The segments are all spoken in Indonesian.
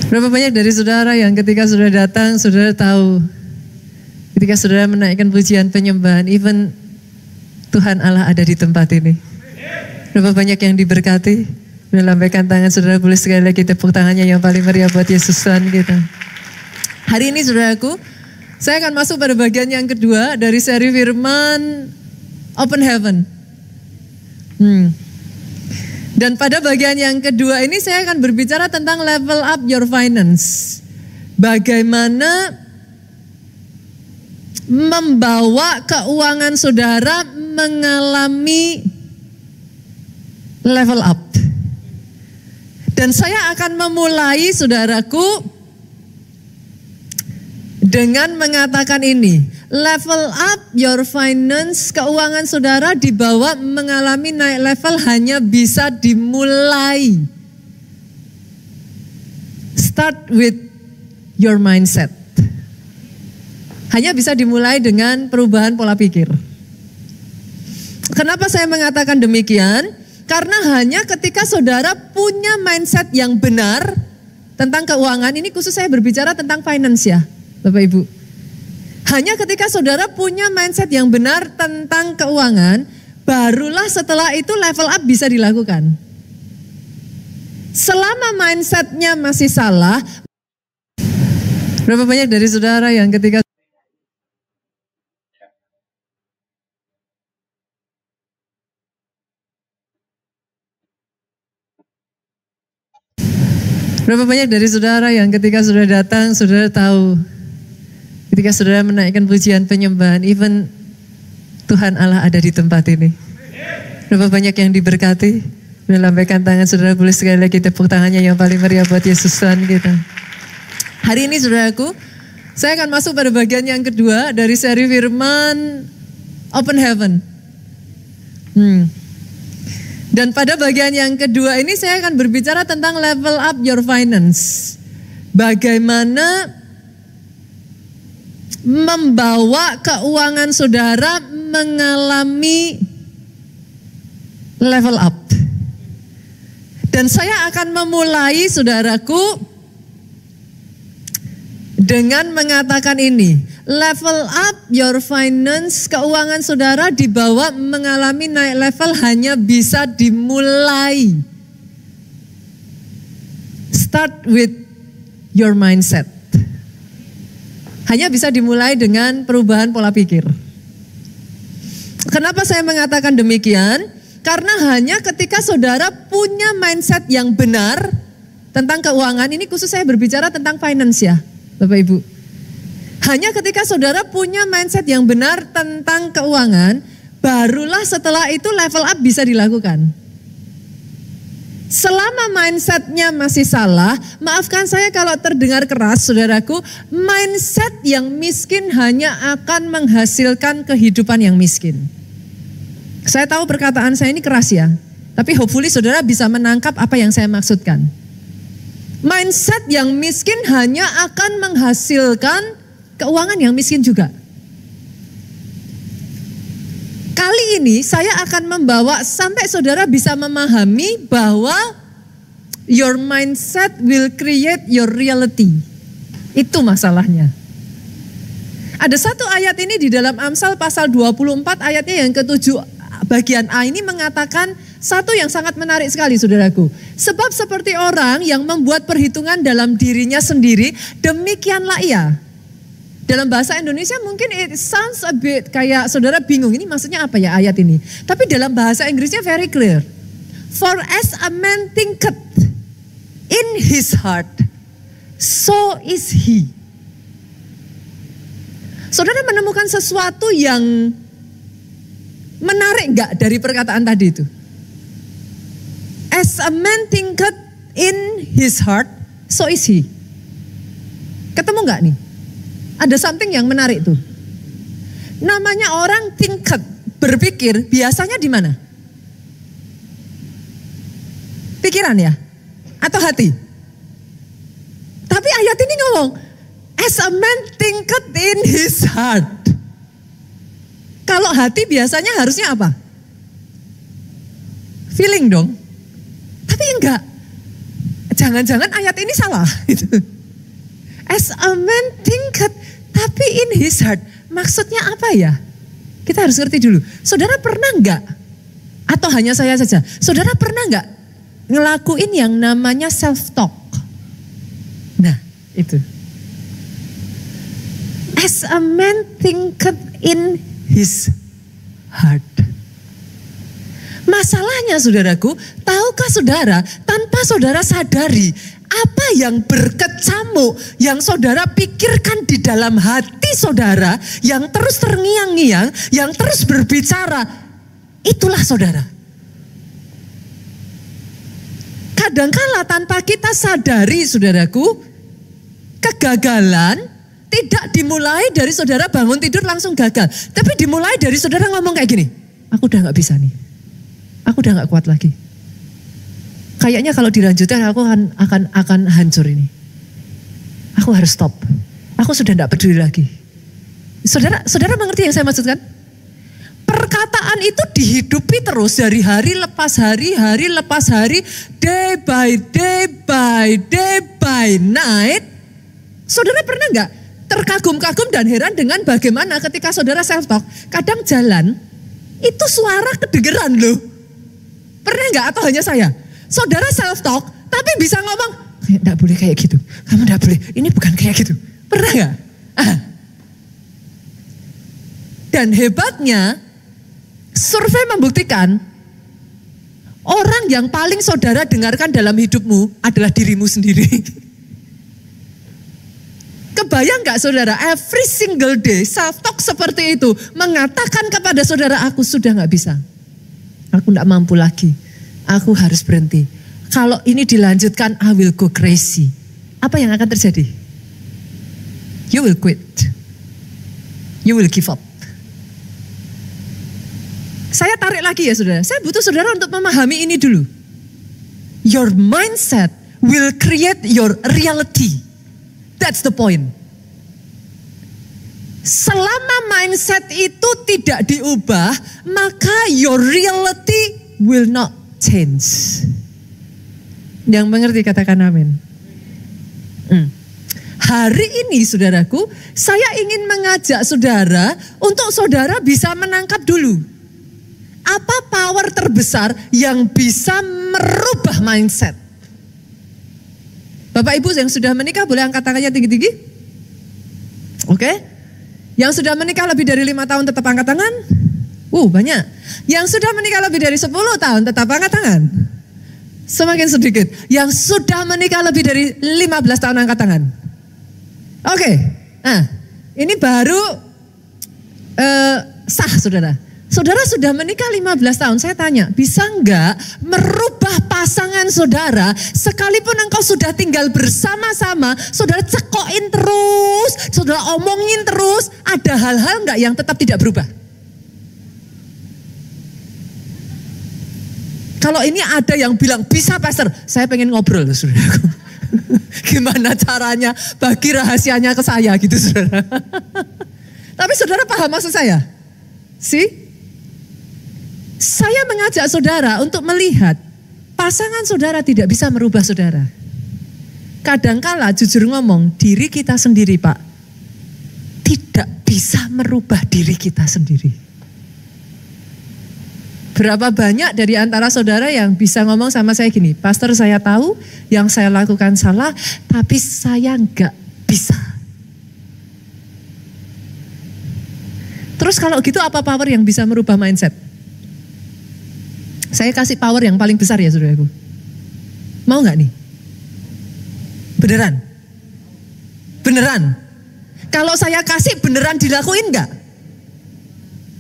Berapa banyak dari saudara yang ketika saudara datang, saudara tahu, ketika saudara menaikkan pujian penyembahan, even Tuhan Allah ada di tempat ini. Berapa banyak yang diberkati? Melambaikan tangan saudara, boleh sekali lagi tepuk tangannya yang paling meriah buat Yesus Tuhan kita. Hari ini saudaraku, saya akan masuk pada bagian yang kedua dari seri firman Open Heaven. Dan pada bagian yang kedua ini saya akan berbicara tentang level up your finance. Bagaimana membawa keuangan saudara mengalami level up. Dan saya akan memulai saudaraku dengan mengatakan ini. Level up your finance, keuangan saudara dibawa mengalami naik level hanya bisa dimulai. Start with your mindset. Hanya bisa dimulai dengan perubahan pola pikir. Kenapa saya mengatakan demikian? Karena hanya ketika saudara punya mindset yang benar tentang keuangan, ini khusus saya berbicara tentang finance ya, Bapak Ibu. Hanya ketika saudara punya mindset yang benar tentang keuangan, barulah setelah itu level up bisa dilakukan. Selama mindsetnya masih salah, berapa banyak dari saudara yang ketika berapa banyak dari saudara yang ketika saudara datang, saudara tahu, ketika saudara menaikkan pujian penyembahan, even Tuhan Allah ada di tempat ini. Berapa banyak yang diberkati? Melambaikan tangan saudara, boleh sekali lagi tepuk tangannya yang paling meriah buat Yesus Tuhan kita. Hari ini saudaraku, saya akan masuk pada bagian yang kedua dari seri firman Open Heaven. Dan pada bagian yang kedua ini saya akan berbicara tentang level up your finance. Bagaimana membawa keuangan saudara mengalami level up. Dan saya akan memulai saudaraku dengan mengatakan ini. Level up your finance, keuangan saudara dibawa mengalami naik level hanya bisa dimulai. Start with your mindset. Hanya bisa dimulai dengan perubahan pola pikir. Kenapa saya mengatakan demikian? Karena hanya ketika saudara punya mindset yang benar tentang keuangan, ini khusus saya berbicara tentang finance ya, Bapak Ibu. Hanya ketika saudara punya mindset yang benar tentang keuangan, barulah setelah itu level up bisa dilakukan. Selama mindsetnya masih salah, maafkan saya kalau terdengar keras saudaraku, mindset yang miskin hanya akan menghasilkan kehidupan yang miskin. Saya tahu perkataan saya ini keras ya, tapi hopefully saudara bisa menangkap apa yang saya maksudkan. Mindset yang miskin hanya akan menghasilkan keuangan yang miskin juga. Kali ini saya akan membawa sampai saudara bisa memahami bahwa your mindset will create your reality. Itu masalahnya. Ada satu ayat ini di dalam Amsal pasal 24 ayatnya yang ke-7 bagian A ini mengatakan satu yang sangat menarik sekali saudaraku. Sebab seperti orang yang membuat perhitungan dalam dirinya sendiri, demikianlah ia. Dalam bahasa Indonesia mungkin it sounds a bit kayak saudara bingung ini maksudnya apa ya ayat ini. Tapi dalam bahasa Inggrisnya very clear. For as a man thinketh in his heart, so is he. Saudara menemukan sesuatu yang menarik enggak dari perkataan tadi itu? As a man thinketh in his heart, so is he. Ketemu enggak nih? Ada something yang menarik tuh. Namanya orang thinketh, berpikir, biasanya di mana? Pikiran ya? Atau hati? Tapi ayat ini ngomong, as a man thinketh in his heart. Kalau hati biasanya harusnya apa? Feeling dong. Tapi enggak. jangan-jangan ayat ini salah. As a man thinketh, tapi in his heart. Maksudnya apa ya? Kita harus ngerti dulu. Saudara pernah enggak? Atau hanya saya saja? Saudara pernah enggak ngelakuin yang namanya self-talk? Nah, itu. As a man thinketh in his heart. Masalahnya saudaraku, tahukah saudara, tanpa saudara sadari, apa yang berkecamuk, yang saudara pikirkan di dalam hati saudara, yang terus terngiang-ngiang, yang terus berbicara, itulah saudara. Kadangkala tanpa kita sadari saudaraku, kegagalan tidak dimulai dari saudara bangun tidur langsung gagal. Tapi dimulai dari saudara ngomong kayak gini, aku udah gak bisa nih. Aku udah gak kuat lagi. Kayaknya kalau dilanjutkan aku akan hancur ini. Aku harus stop. Aku sudah gak peduli lagi. Saudara mengerti yang saya maksudkan? Perkataan itu dihidupi terus dari hari lepas hari, hari lepas hari, day by day by night. Saudara pernah gak terkagum-kagum dan heran dengan bagaimana ketika saudara self-talk, kadang jalan itu suara kedengeran loh. Pernah gak atau hanya saya? Saudara self-talk tapi bisa ngomong, gak boleh kayak gitu, kamu gak boleh, ini bukan kayak gitu. Pernah gak? Dan hebatnya, survei membuktikan orang yang paling saudara dengarkan dalam hidupmu adalah dirimu sendiri. Kebayang gak saudara, every single day self-talk seperti itu mengatakan kepada saudara, aku sudah gak bisa. Aku gak mampu lagi, aku harus berhenti. Kalau ini dilanjutkan, I will go crazy. Apa yang akan terjadi? You will quit. You will give up. Saya tarik lagi ya saudara, saya butuh saudara untuk memahami ini dulu. Your mindset will create your reality. That's the point. Selama mindset itu tidak diubah, maka your reality will not change. Yang mengerti katakan amin. Hari ini saudaraku, saya ingin mengajak saudara untuk saudara bisa menangkap dulu. Apa power terbesar yang bisa merubah mindset? Bapak Ibu yang sudah menikah boleh angkat tangannya tinggi-tinggi? Oke. Yang sudah menikah lebih dari 5 tahun tetap angkat tangan? Banyak. Yang sudah menikah lebih dari 10 tahun tetap angkat tangan? Semakin sedikit. Yang sudah menikah lebih dari 15 tahun angkat tangan? Oke. Nah, ini baru sah saudara. Saudara sudah menikah 15 tahun, saya tanya, bisa enggak merubah pasangan saudara sekalipun engkau sudah tinggal bersama-sama, saudara cekokin terus, saudara omongin terus, ada hal-hal enggak yang tetap tidak berubah? Kalau ini ada yang bilang, bisa pastor, saya pengen ngobrol saudara. Gimana caranya, bagi rahasianya ke saya gitu saudara. Tapi saudara paham maksud saya? See? Saya mengajak saudara untuk melihat pasangan saudara tidak bisa merubah saudara. Kadangkala jujur ngomong, diri kita sendiri Pak, tidak bisa merubah diri kita sendiri. Berapa banyak dari antara saudara yang bisa ngomong sama saya gini, pastor saya tahu yang saya lakukan salah, tapi saya enggak bisa. Terus kalau gitu apa power yang bisa merubah mindset? Saya kasih power yang paling besar ya saudaraku. Mau gak nih? Beneran? Beneran? Kalau saya kasih beneran dilakuin gak?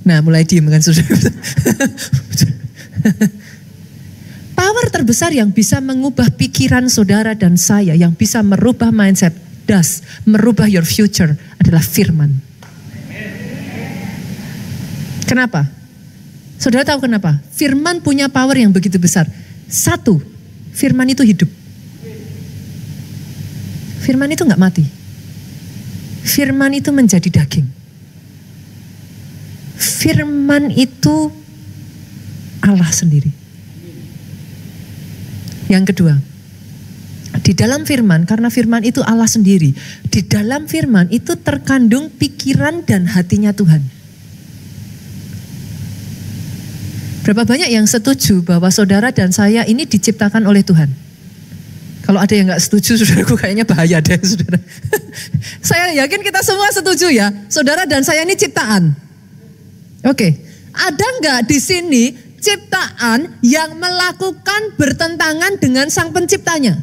Nah mulai diem kan saudara. Power terbesar yang bisa mengubah pikiran saudara dan saya, yang bisa merubah mindset, merubah your future adalah firman. Kenapa? Saudara tahu kenapa? Firman punya power yang begitu besar. Satu, firman itu hidup. Firman itu gak mati. Firman itu menjadi daging. Firman itu Allah sendiri. Yang kedua, Di dalam firman, karena firman itu Allah sendiri. Di dalam firman itu terkandung pikiran dan hatinya Tuhan. Berapa banyak yang setuju bahwa saudara dan saya ini diciptakan oleh Tuhan? Kalau ada yang gak setuju, saudaraku kayaknya bahaya deh, saudara. Saya yakin kita semua setuju ya, saudara dan saya ini ciptaan. Oke, ada gak di sini ciptaan yang melakukan bertentangan dengan sang penciptanya?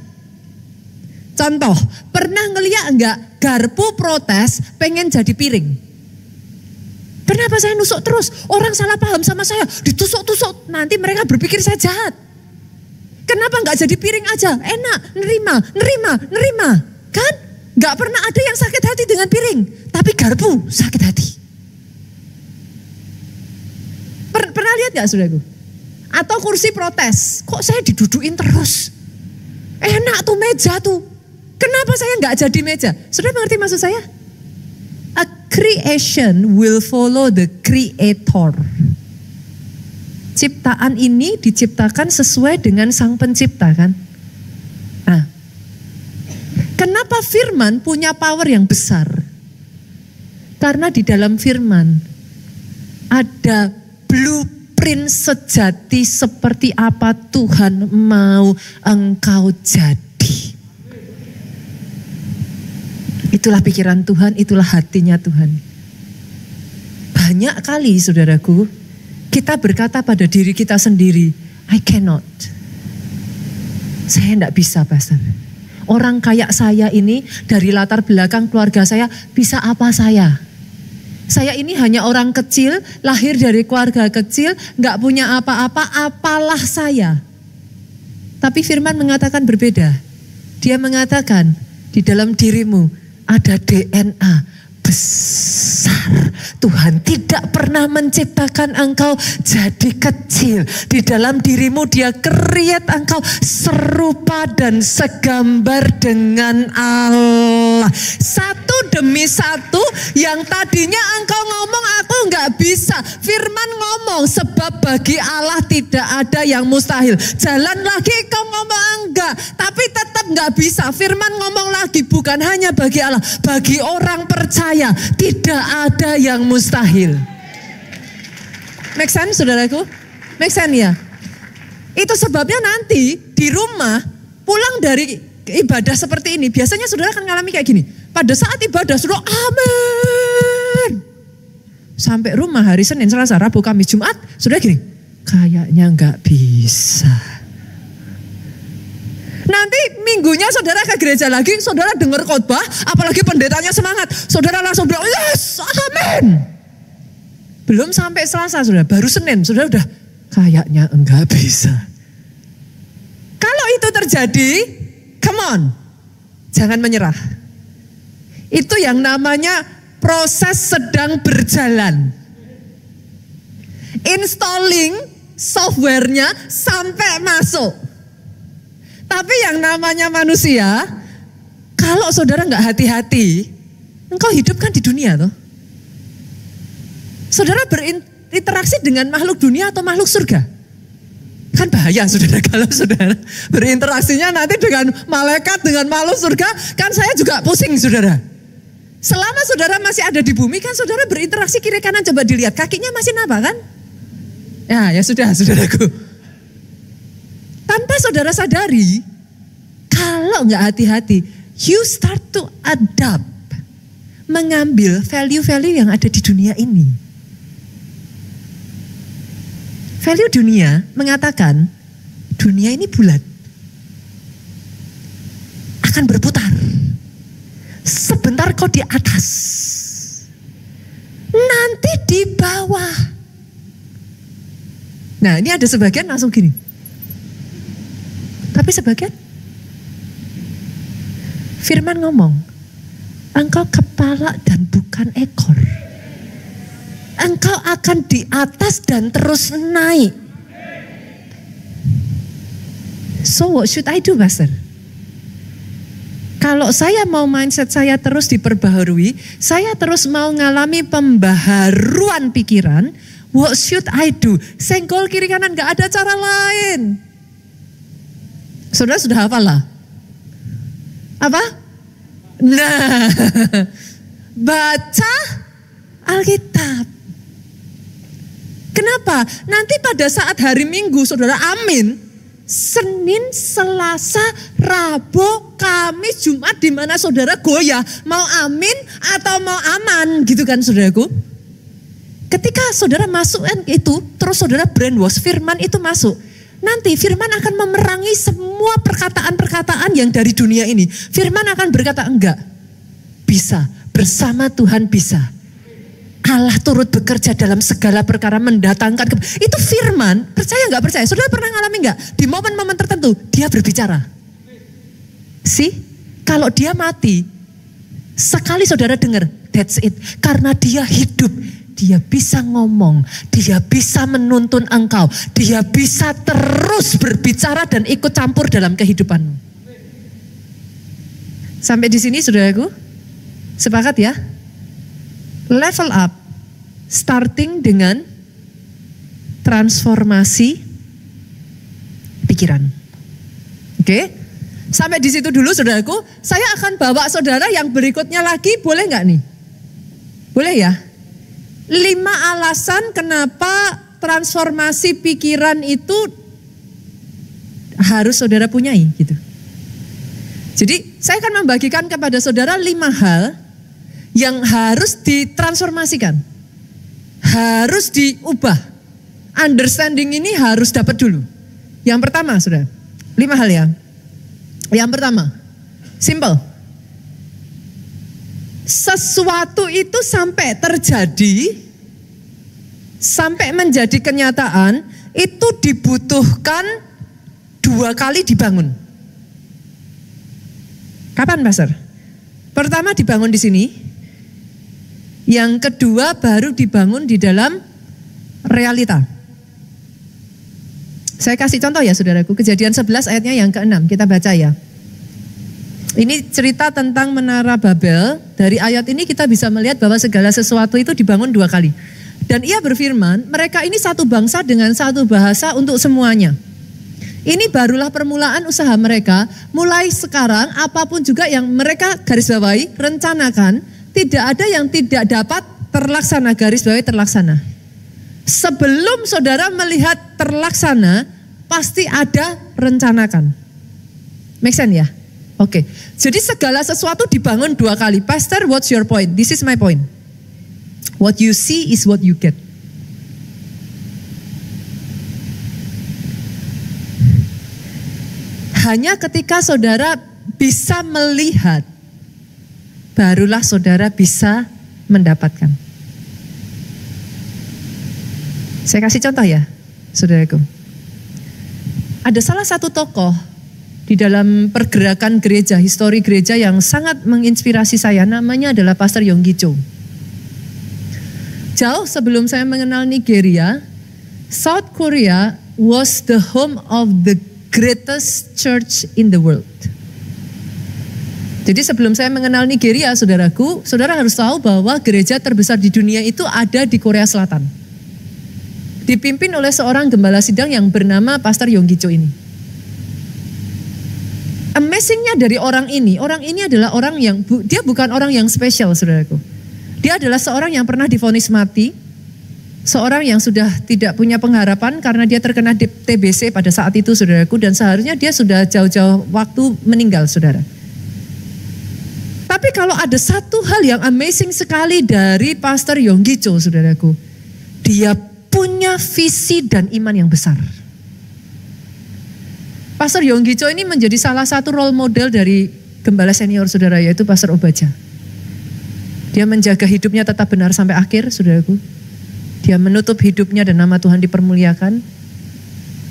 Contoh, pernah ngeliat enggak garpu protes pengen jadi piring? Kenapa saya nusuk terus? Orang salah paham sama saya, ditusuk-tusuk, nanti mereka berpikir saya jahat. Kenapa enggak jadi piring aja? Enak, nerima. Kan? Enggak pernah ada yang sakit hati dengan piring, tapi garpu sakit hati. Pernah lihat enggak saudaraku? Atau kursi protes, kok saya didudukin terus? Enak tuh meja tuh. Kenapa saya nggak jadi meja? Saudara mengerti maksud saya? A creation will follow the creator. Ciptaan ini diciptakan sesuai dengan sang pencipta kan? Nah, kenapa firman punya power yang besar? Karena di dalam firman ada blueprint sejati seperti apa Tuhan mau engkau jadi. Itulah pikiran Tuhan, itulah hatinya Tuhan. Banyak kali saudaraku, kita berkata pada diri kita sendiri, I cannot. Saya tidak bisa, Pastor. Orang kayak saya ini dari latar belakang keluarga saya, bisa apa saya? Saya ini hanya orang kecil, lahir dari keluarga kecil, gak punya apa-apa, apalah saya. Tapi firman mengatakan berbeda. Dia mengatakan, di dalam dirimu ada DNA besar. Tuhan tidak pernah menciptakan engkau jadi kecil. Di dalam dirimu dia create engkau serupa dan segambar dengan Allah. Satu demi satu, yang tadinya engkau ngomong aku nggak bisa. Firman ngomong, sebab bagi Allah tidak ada yang mustahil. Jalan lagi kau ngomong enggak, tapi tetap nggak bisa. Firman ngomong lagi, bukan hanya bagi Allah, bagi orang percaya tidak ada yang mustahil. Make sense saudaraku? Make sense ya? Itu sebabnya nanti di rumah pulang dari ibadah seperti ini, biasanya saudara akan ngalami kayak gini. Pada saat ibadah saudara amin. Sampai rumah hari Senin, Selasa, Rabu, Kamis, Jumat, saudara gini, kayaknya nggak bisa. Nanti minggunya saudara ke gereja lagi, saudara dengar khotbah, apalagi pendetanya semangat, saudara langsung bilang, yes, amin. Belum sampai Selasa saudara, baru Senin, saudara udah kayaknya enggak bisa. Kalau itu terjadi, come on, jangan menyerah. Itu yang namanya proses sedang berjalan. Installing softwarenya sampai masuk. Tapi yang namanya manusia, kalau saudara nggak hati-hati, engkau hidup kan di dunia toh. Saudara berinteraksi dengan makhluk dunia atau makhluk surga? Kan bahaya saudara, kalau saudara berinteraksinya nanti dengan malaikat, dengan makhluk surga, kan saya juga pusing saudara. Selama saudara masih ada di bumi, kan saudara berinteraksi kiri kanan, coba dilihat, kakinya masih napa kan? Ya sudah saudaraku. Tanpa saudara sadari, kalau nggak hati-hati, you start to adapt, mengambil value-value yang ada di dunia ini. Value dunia mengatakan, dunia ini bulat, akan berputar. Sebentar kau di atas, nanti di bawah. Nah ini ada sebagian langsung gini. Tapi sebagian, firman ngomong, engkau kepala dan bukan ekor. Engkau akan di atas dan terus naik. So what should I do, Pastor? Kalau saya mau mindset saya terus diperbaharui, saya terus mau ngalami pembaharuan pikiran, what should I do? Senggol kiri kanan, gak ada cara lain. Saudara sudah hafal lah. Apa? Nah, baca Alkitab. Kenapa? Nanti pada saat hari Minggu, saudara, amin. Senin, Selasa, Rabu, Kamis, Jumat, di mana saudara goyah, mau amin atau mau aman, gitu kan saudaraku. Ketika saudara masuk itu, terus saudara brainwash, firman itu masuk. Nanti firman akan memerangi semua perkataan-perkataan yang dari dunia ini. Firman akan berkata, enggak, bisa, bersama Tuhan bisa. Allah turut bekerja dalam segala perkara, mendatangkan itu firman. Percaya nggak percaya? Saudara pernah ngalami nggak? Di momen-momen tertentu dia berbicara. Kalau dia mati, sekali saudara dengar, that's it. Karena dia hidup, dia bisa ngomong, dia bisa menuntun engkau, dia bisa terus berbicara dan ikut campur dalam kehidupanmu. Sampai di sini saudaraku, sepakat ya? Level up, starting dengan transformasi pikiran. Oke? Sampai di situ dulu saudaraku. Saya akan bawa saudara yang berikutnya lagi, boleh nggak nih? Boleh ya? 5 alasan kenapa transformasi pikiran itu harus saudara punyai gitu. Jadi saya akan membagikan kepada saudara 5 hal yang harus ditransformasikan, harus diubah. Understanding ini harus dapat dulu. Yang pertama, saudara, 5 hal ya. Yang pertama, simple. Sesuatu itu sampai terjadi, sampai menjadi kenyataan, itu dibutuhkan 2 kali dibangun. Kapan, Pastor? Pertama dibangun di sini. Yang kedua baru dibangun di dalam realita. Saya kasih contoh ya saudaraku, Kejadian 11 ayatnya yang ke-6, kita baca ya. Ini cerita tentang Menara Babel. Dari ayat ini kita bisa melihat bahwa segala sesuatu itu dibangun 2 kali. Dan ia berfirman, mereka ini satu bangsa dengan satu bahasa untuk semuanya. Ini barulah permulaan usaha mereka. Mulai sekarang apapun juga yang mereka garis bawahi, rencanakan, tidak ada yang tidak dapat terlaksana, garis bawahi terlaksana. Sebelum saudara melihat terlaksana, pasti ada rencanakan. Make sense ya? Oke. Jadi segala sesuatu dibangun 2 kali. Pastor, what's your point? This is my point. What you see is what you get. Hanya ketika saudara bisa melihat, barulah saudara bisa mendapatkan. Saya kasih contoh ya, saudaraku. Ada salah satu tokoh di dalam pergerakan gereja, histori gereja yang sangat menginspirasi saya, namanya adalah Pastor Yonggi Cho. Jauh sebelum saya mengenal Nigeria, South Korea was the home of the greatest church in the world. Jadi sebelum saya mengenal Nigeria, saudaraku, saudara harus tahu bahwa gereja terbesar di dunia itu ada di Korea Selatan. Dipimpin oleh seorang gembala sidang yang bernama Pastor Yonggi Cho ini. Amazingnya dari orang ini adalah orang yang, dia bukan orang yang spesial saudaraku. Dia adalah seorang yang pernah divonis mati, seorang yang sudah tidak punya pengharapan karena dia terkena TBC pada saat itu saudaraku, dan seharusnya dia sudah jauh-jauh waktu meninggal saudara. Tapi kalau ada satu hal yang amazing sekali dari Pastor Yonggi Cho saudaraku, dia punya visi dan iman yang besar. Pastor Yonggi Cho ini menjadi salah satu role model dari gembala senior saudara, yaitu Pastor Obaja. Dia menjaga hidupnya tetap benar sampai akhir saudaraku. Dia menutup hidupnya dan nama Tuhan dipermuliakan.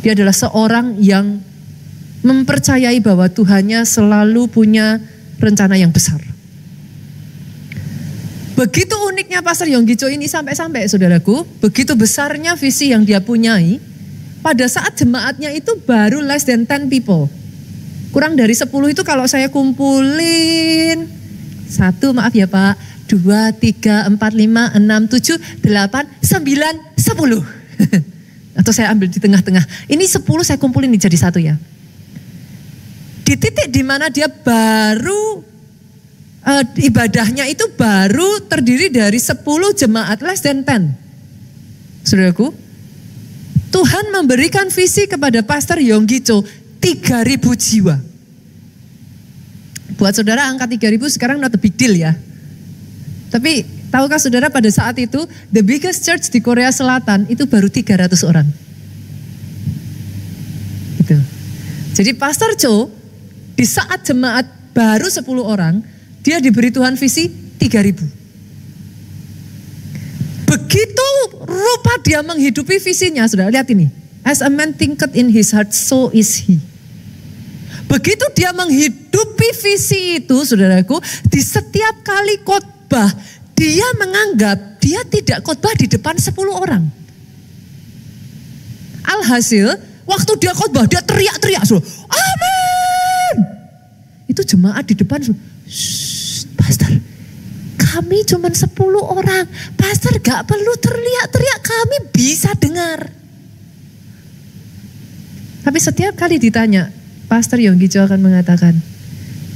Dia adalah seorang yang mempercayai bahwa Tuhannya selalu punya rencana yang besar. Begitu uniknya Pastor Yonggi Cho ini sampai-sampai saudaraku, begitu besarnya visi yang dia punyai, pada saat jemaatnya itu baru less than 10 people. Kurang dari 10 itu kalau saya kumpulin, 1 maaf ya Pak, 2, 3, 4, 5, 6, 7, 8, 9, 10. Atau saya ambil di tengah-tengah. Ini 10 saya kumpulin jadi 1 ya. Di titik di mana dia baru ibadahnya itu baru terdiri dari 10 jemaat, less than 10. Saudaraku, Tuhan memberikan visi kepada Pastor Yonggi Cho 3.000 jiwa. Buat saudara angka 3.000 sekarang not a big deal ya. Tapi tahukah saudara pada saat itu the biggest church di Korea Selatan itu baru 300 orang. Gitu. Jadi Pastor Cho di saat jemaat baru 10 orang, dia diberi Tuhan visi 3.000. Begitu rupa dia menghidupi visinya, saudara lihat ini. As a man thinketh in his heart, so is he. Begitu dia menghidupi visi itu, saudaraku, di setiap kali khotbah, dia menganggap dia tidak khotbah di depan 10 orang. Alhasil, waktu dia khotbah, dia teriak-teriak, amin. Itu jemaat di depan, Pastor, kami cuma 10 orang. Pastor gak perlu teriak-teriak, kami bisa dengar. Tapi setiap kali ditanya, Pastor Yonggi Cho akan mengatakan,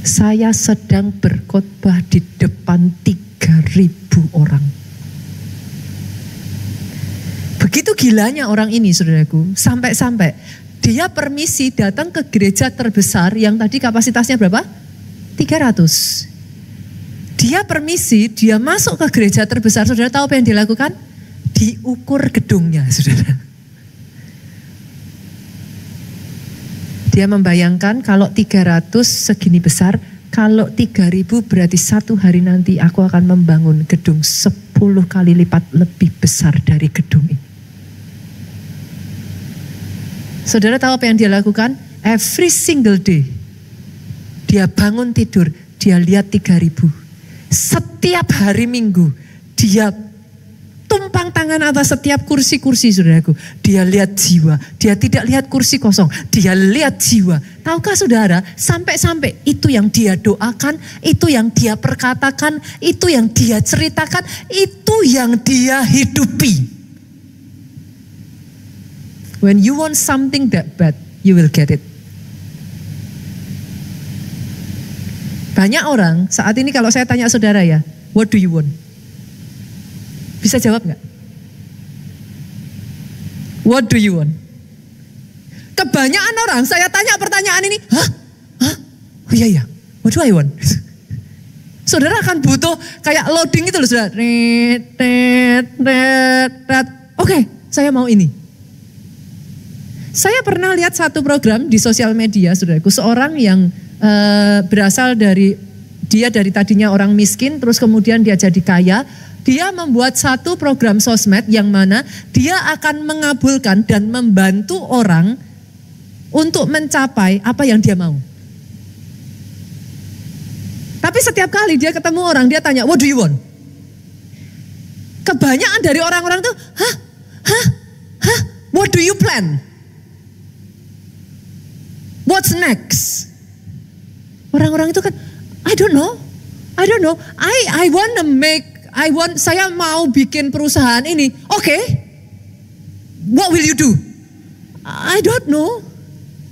saya sedang berkhotbah di depan 3.000 orang. Begitu gilanya orang ini, saudaraku, sampai-sampai dia permisi datang ke gereja terbesar yang tadi kapasitasnya berapa? 300. Dia permisi, dia masuk ke gereja terbesar, saudara tahu apa yang dilakukan? Diukur gedungnya, saudara. Dia membayangkan kalau 300 segini besar, kalau 3.000 berarti satu hari nanti aku akan membangun gedung 10 kali lipat lebih besar dari gedung ini. Saudara tahu apa yang dia lakukan? Every single day, dia bangun tidur, dia lihat 3.000. Setiap hari Minggu dia tumpang tangan atas setiap kursi-kursi, saudaraku. Dia lihat jiwa, dia tidak lihat kursi kosong, dia lihat jiwa. Tahukah saudara, sampai-sampai itu yang dia doakan, itu yang dia perkatakan, itu yang dia ceritakan, itu yang dia hidupi. When you want something that bad, you will get it. Banyak orang saat ini kalau saya tanya saudara ya, what do you want? Bisa jawab nggak? What do you want? Kebanyakan orang saya tanya pertanyaan ini, hah? Oh iya, what do I want? Saudara akan butuh kayak loading itu loh, saudara. Oke, saya mau ini. Saya pernah lihat satu program di sosial media, saudaraku, seorang yang berasal dari tadinya orang miskin, terus kemudian dia jadi kaya. Dia membuat satu program sosmed yang mana dia akan mengabulkan dan membantu orang untuk mencapai apa yang dia mau. Tapi setiap kali dia ketemu orang, dia tanya, what do you want? Kebanyakan dari orang-orang tuh, what do you plan? What's next? Orang-orang itu kan, I don't know. Saya mau bikin perusahaan ini. Oke. What will you do? I don't know.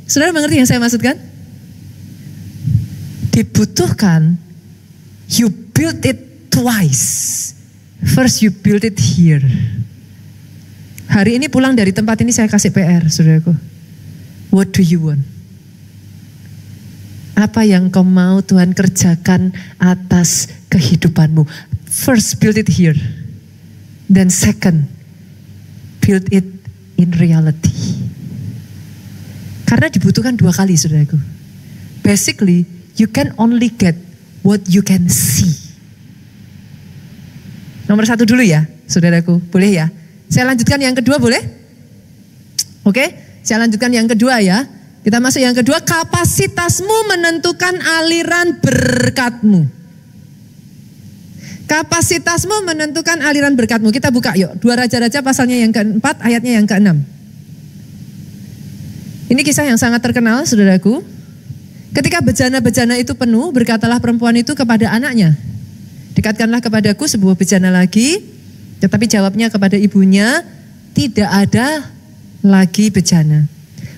Saudara mengerti yang saya maksudkan? Dibutuhkan, you build it twice. First you build it here. Hari ini pulang dari tempat ini saya kasih PR, saudaraku. What do you want? Apa yang kau mau Tuhan kerjakan atas kehidupanmu? First, build it here. Then second, build it in reality. Karena dibutuhkan 2 kali, saudaraku. Basically, you can only get what you can see. Nomor 1 dulu ya, saudaraku. Boleh ya? Saya lanjutkan yang kedua, boleh? Oke, saya lanjutkan yang kedua ya. Kita masuk yang kedua, kapasitasmu menentukan aliran berkatmu. Kapasitasmu menentukan aliran berkatmu. Kita buka yuk, 2 Raja-Raja pasalnya yang ke-4, ayatnya yang ke-6. Ini kisah yang sangat terkenal, saudaraku. Ketika bejana-bejana itu penuh, berkatalah perempuan itu kepada anaknya, dekatkanlah kepadaku sebuah bejana lagi. Tetapi jawabnya kepada ibunya, tidak ada lagi bejana.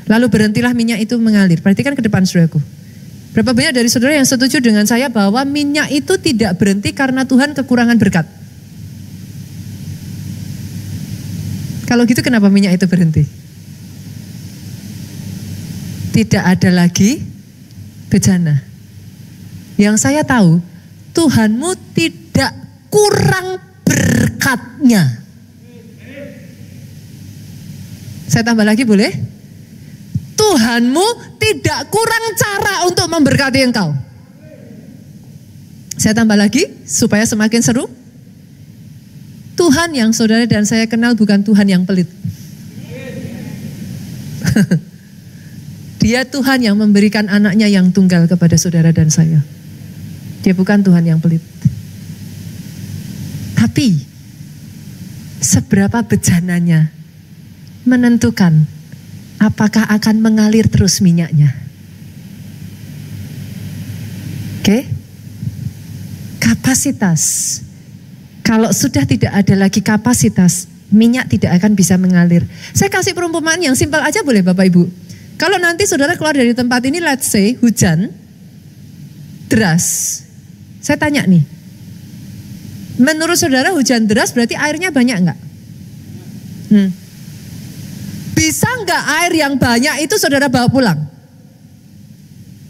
Lalu berhentilah minyak itu mengalir. Perhatikan ke depan, saudaraku. Berapa banyak dari saudara yang setuju dengan saya bahwa minyak itu tidak berhenti karena Tuhan kekurangan berkat? Kalau gitu kenapa minyak itu berhenti? Tidak ada lagi bejana. Yang saya tahu, Tuhanmu tidak kurang berkatnya. Saya tambah lagi boleh? Tuhanmu tidak kurang cara untuk memberkati engkau. Saya tambah lagi supaya semakin seru. Tuhan yang saudara dan saya kenal bukan Tuhan yang pelit. Dia Tuhan yang memberikan anaknya yang tunggal kepada saudara dan saya. Dia bukan Tuhan yang pelit. Tapi seberapa bejananya menentukan apakah akan mengalir terus minyaknya. Oke? Kapasitas. Kalau sudah tidak ada lagi kapasitas, minyak tidak akan bisa mengalir. Saya kasih perumpamaan yang simpel aja boleh Bapak Ibu. Kalau nanti saudara keluar dari tempat ini, let's say hujan deras. Saya tanya nih, menurut saudara hujan deras berarti airnya banyak enggak? Bisa enggak air yang banyak itu saudara bawa pulang?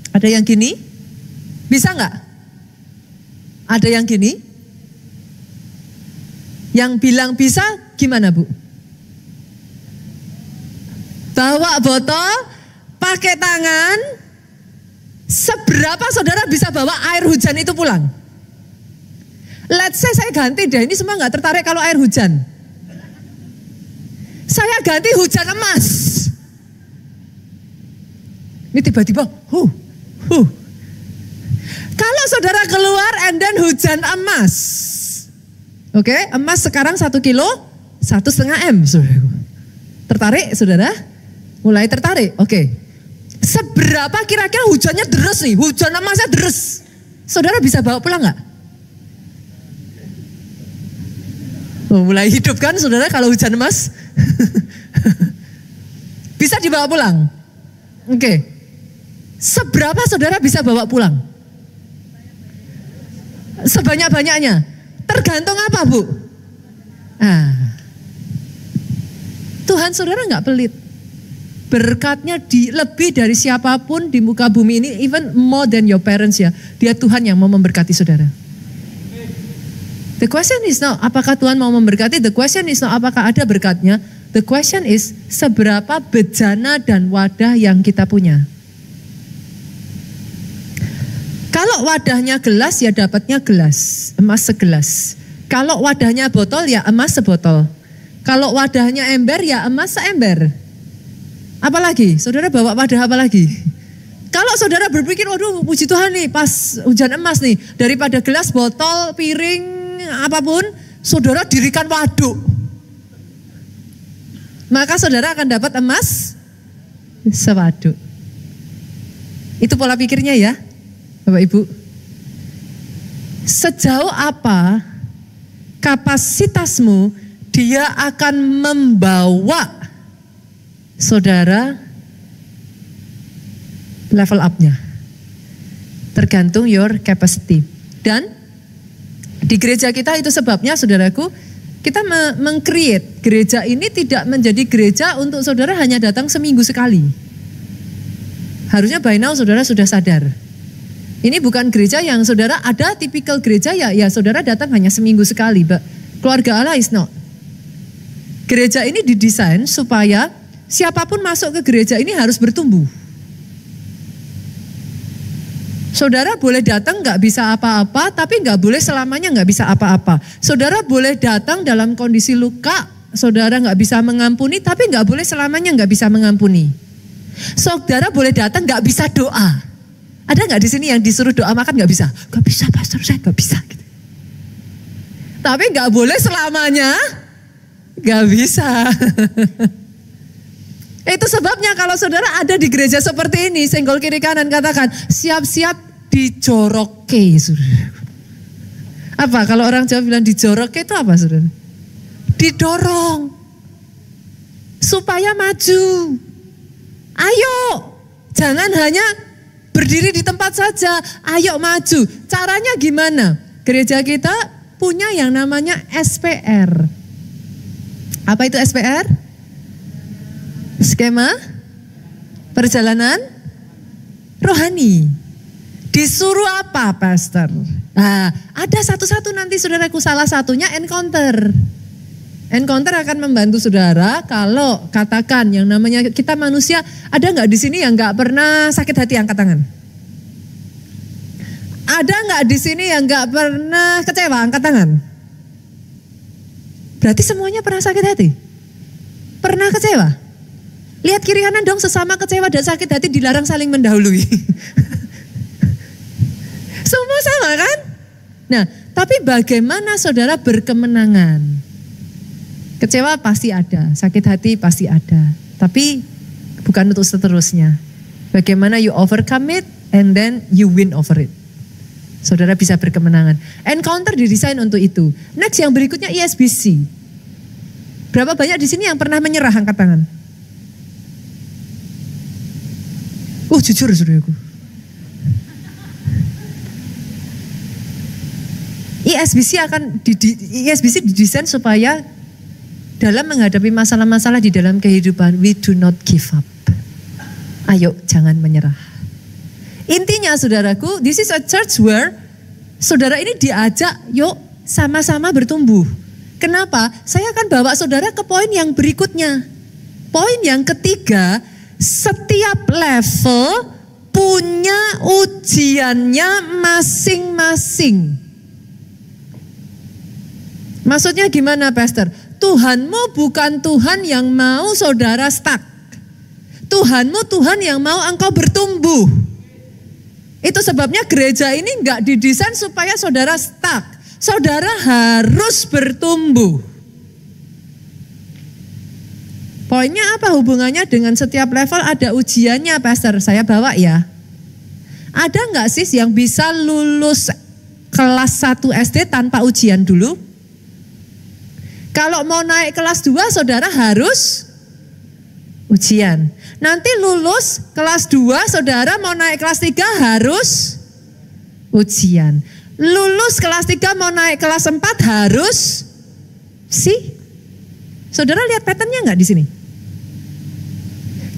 Ada yang gini? Bisa enggak? Ada yang gini? Yang bilang bisa gimana Bu? Bawa botol, pakai tangan, seberapa saudara bisa bawa air hujan itu pulang? Let's say saya ganti deh, ini semua enggak tertarik kalau air hujan. Saya ganti hujan emas. Ini tiba-tiba, Kalau saudara keluar and then hujan emas. Oke, emas sekarang 1 kilo, 1,5 M. Saudara. Tertarik saudara? Mulai tertarik, oke. Seberapa kira-kira hujannya deres nih, hujan emasnya deres. Saudara bisa bawa pulang gak? Mulai hidup kan saudara kalau hujan emas? Bisa dibawa pulang? Oke. Seberapa saudara bisa bawa pulang? Sebanyak-banyaknya. Tergantung apa Bu? Tuhan saudara gak pelit. Berkatnya lebih dari siapapun di muka bumi ini, even more than your parents ya. Dia Tuhan yang mau memberkati saudara. The question is not apakah Tuhan mau memberkati, the question is not apakah ada berkatnya, the question is seberapa bejana dan wadah yang kita punya. Kalau wadahnya gelas ya dapatnya gelas, emas segelas. Kalau wadahnya botol ya emas sebotol. Kalau wadahnya ember ya emas seember. Apalagi? Saudara bawa wadah apa lagi? Kalau saudara berpikir, waduh puji Tuhan nih pas hujan emas nih, daripada gelas, botol, piring, apapun, saudara dirikan waduk. Maka saudara akan dapat emas sewaduk. Itu pola pikirnya ya, Bapak Ibu. Sejauh apa kapasitasmu, dia akan membawa saudara level up-nya. Tergantung your capacity. Dan di gereja kita itu sebabnya saudaraku, kita meng-create gereja ini tidak menjadi gereja untuk saudara hanya datang seminggu sekali. Harusnya by now saudara sudah sadar. Ini bukan gereja yang saudara ada tipikal gereja ya saudara datang hanya seminggu sekali. Keluarga Allah is not. Gereja ini didesain supaya siapapun masuk ke gereja ini harus bertumbuh. Saudara boleh datang gak bisa apa-apa, tapi gak boleh selamanya gak bisa apa-apa. Saudara boleh datang dalam kondisi luka, saudara gak bisa mengampuni, tapi gak boleh selamanya gak bisa mengampuni. Saudara boleh datang gak bisa doa. Ada gak di sini yang disuruh doa makan gak bisa? Gak bisa pastor, saya gak bisa. Gitu. Tapi gak boleh selamanya gak bisa. Itu sebabnya kalau saudara ada di gereja seperti ini, senggol kiri kanan katakan, siap-siap dijoroke. Apa kalau orang Jawa bilang dijoroke itu apa saudara? Didorong. Supaya maju. Ayo, jangan hanya berdiri di tempat saja, ayo maju. Caranya gimana? Gereja kita punya yang namanya SPR. Apa itu SPR? Skema perjalanan rohani. Disuruh apa, Pastor? Nah, ada satu-satu nanti saudaraku, salah satunya encounter. Encounter akan membantu saudara kalau katakan yang namanya kita manusia, ada nggak di sini yang nggak pernah sakit hati, angkat tangan? Ada nggak di sini yang nggak pernah kecewa, angkat tangan? Berarti semuanya pernah sakit hati? Pernah kecewa? Lihat kiri kanan dong, sesama kecewa dan sakit hati dilarang saling mendahului. Semua sama kan? Nah, tapi bagaimana saudara berkemenangan? Kecewa pasti ada, sakit hati pasti ada. Tapi bukan untuk seterusnya. Bagaimana you overcome it and then you win over it. Saudara bisa berkemenangan. Encounter didesain untuk itu. Next yang berikutnya ISBC. Berapa banyak di sini yang pernah menyerah, angkat tangan? Jujur saudaraku. ISBC didesain supaya dalam menghadapi masalah-masalah di dalam kehidupan, we do not give up. Ayo, jangan menyerah. Intinya saudaraku, this is a church where saudara ini diajak, yuk sama-sama bertumbuh. Kenapa? Saya akan bawa saudara ke poin yang berikutnya. Poin yang ketiga, setiap level punya ujiannya masing-masing. Maksudnya gimana, Pastor? Tuhanmu bukan Tuhan yang mau saudara stuck. Tuhanmu Tuhan yang mau engkau bertumbuh. Itu sebabnya gereja ini enggak didesain supaya saudara stuck. Saudara harus bertumbuh. Poinnya apa hubungannya dengan setiap level ada ujiannya, Pastor? Saya bawa ya. Ada enggak sih yang bisa lulus kelas 1 SD tanpa ujian dulu? Kalau mau naik kelas 2 saudara harus ujian. Nanti lulus kelas 2 saudara mau naik kelas 3 harus ujian. Lulus kelas 3 mau naik kelas 4 harus Saudara lihat patternnya enggak di sini?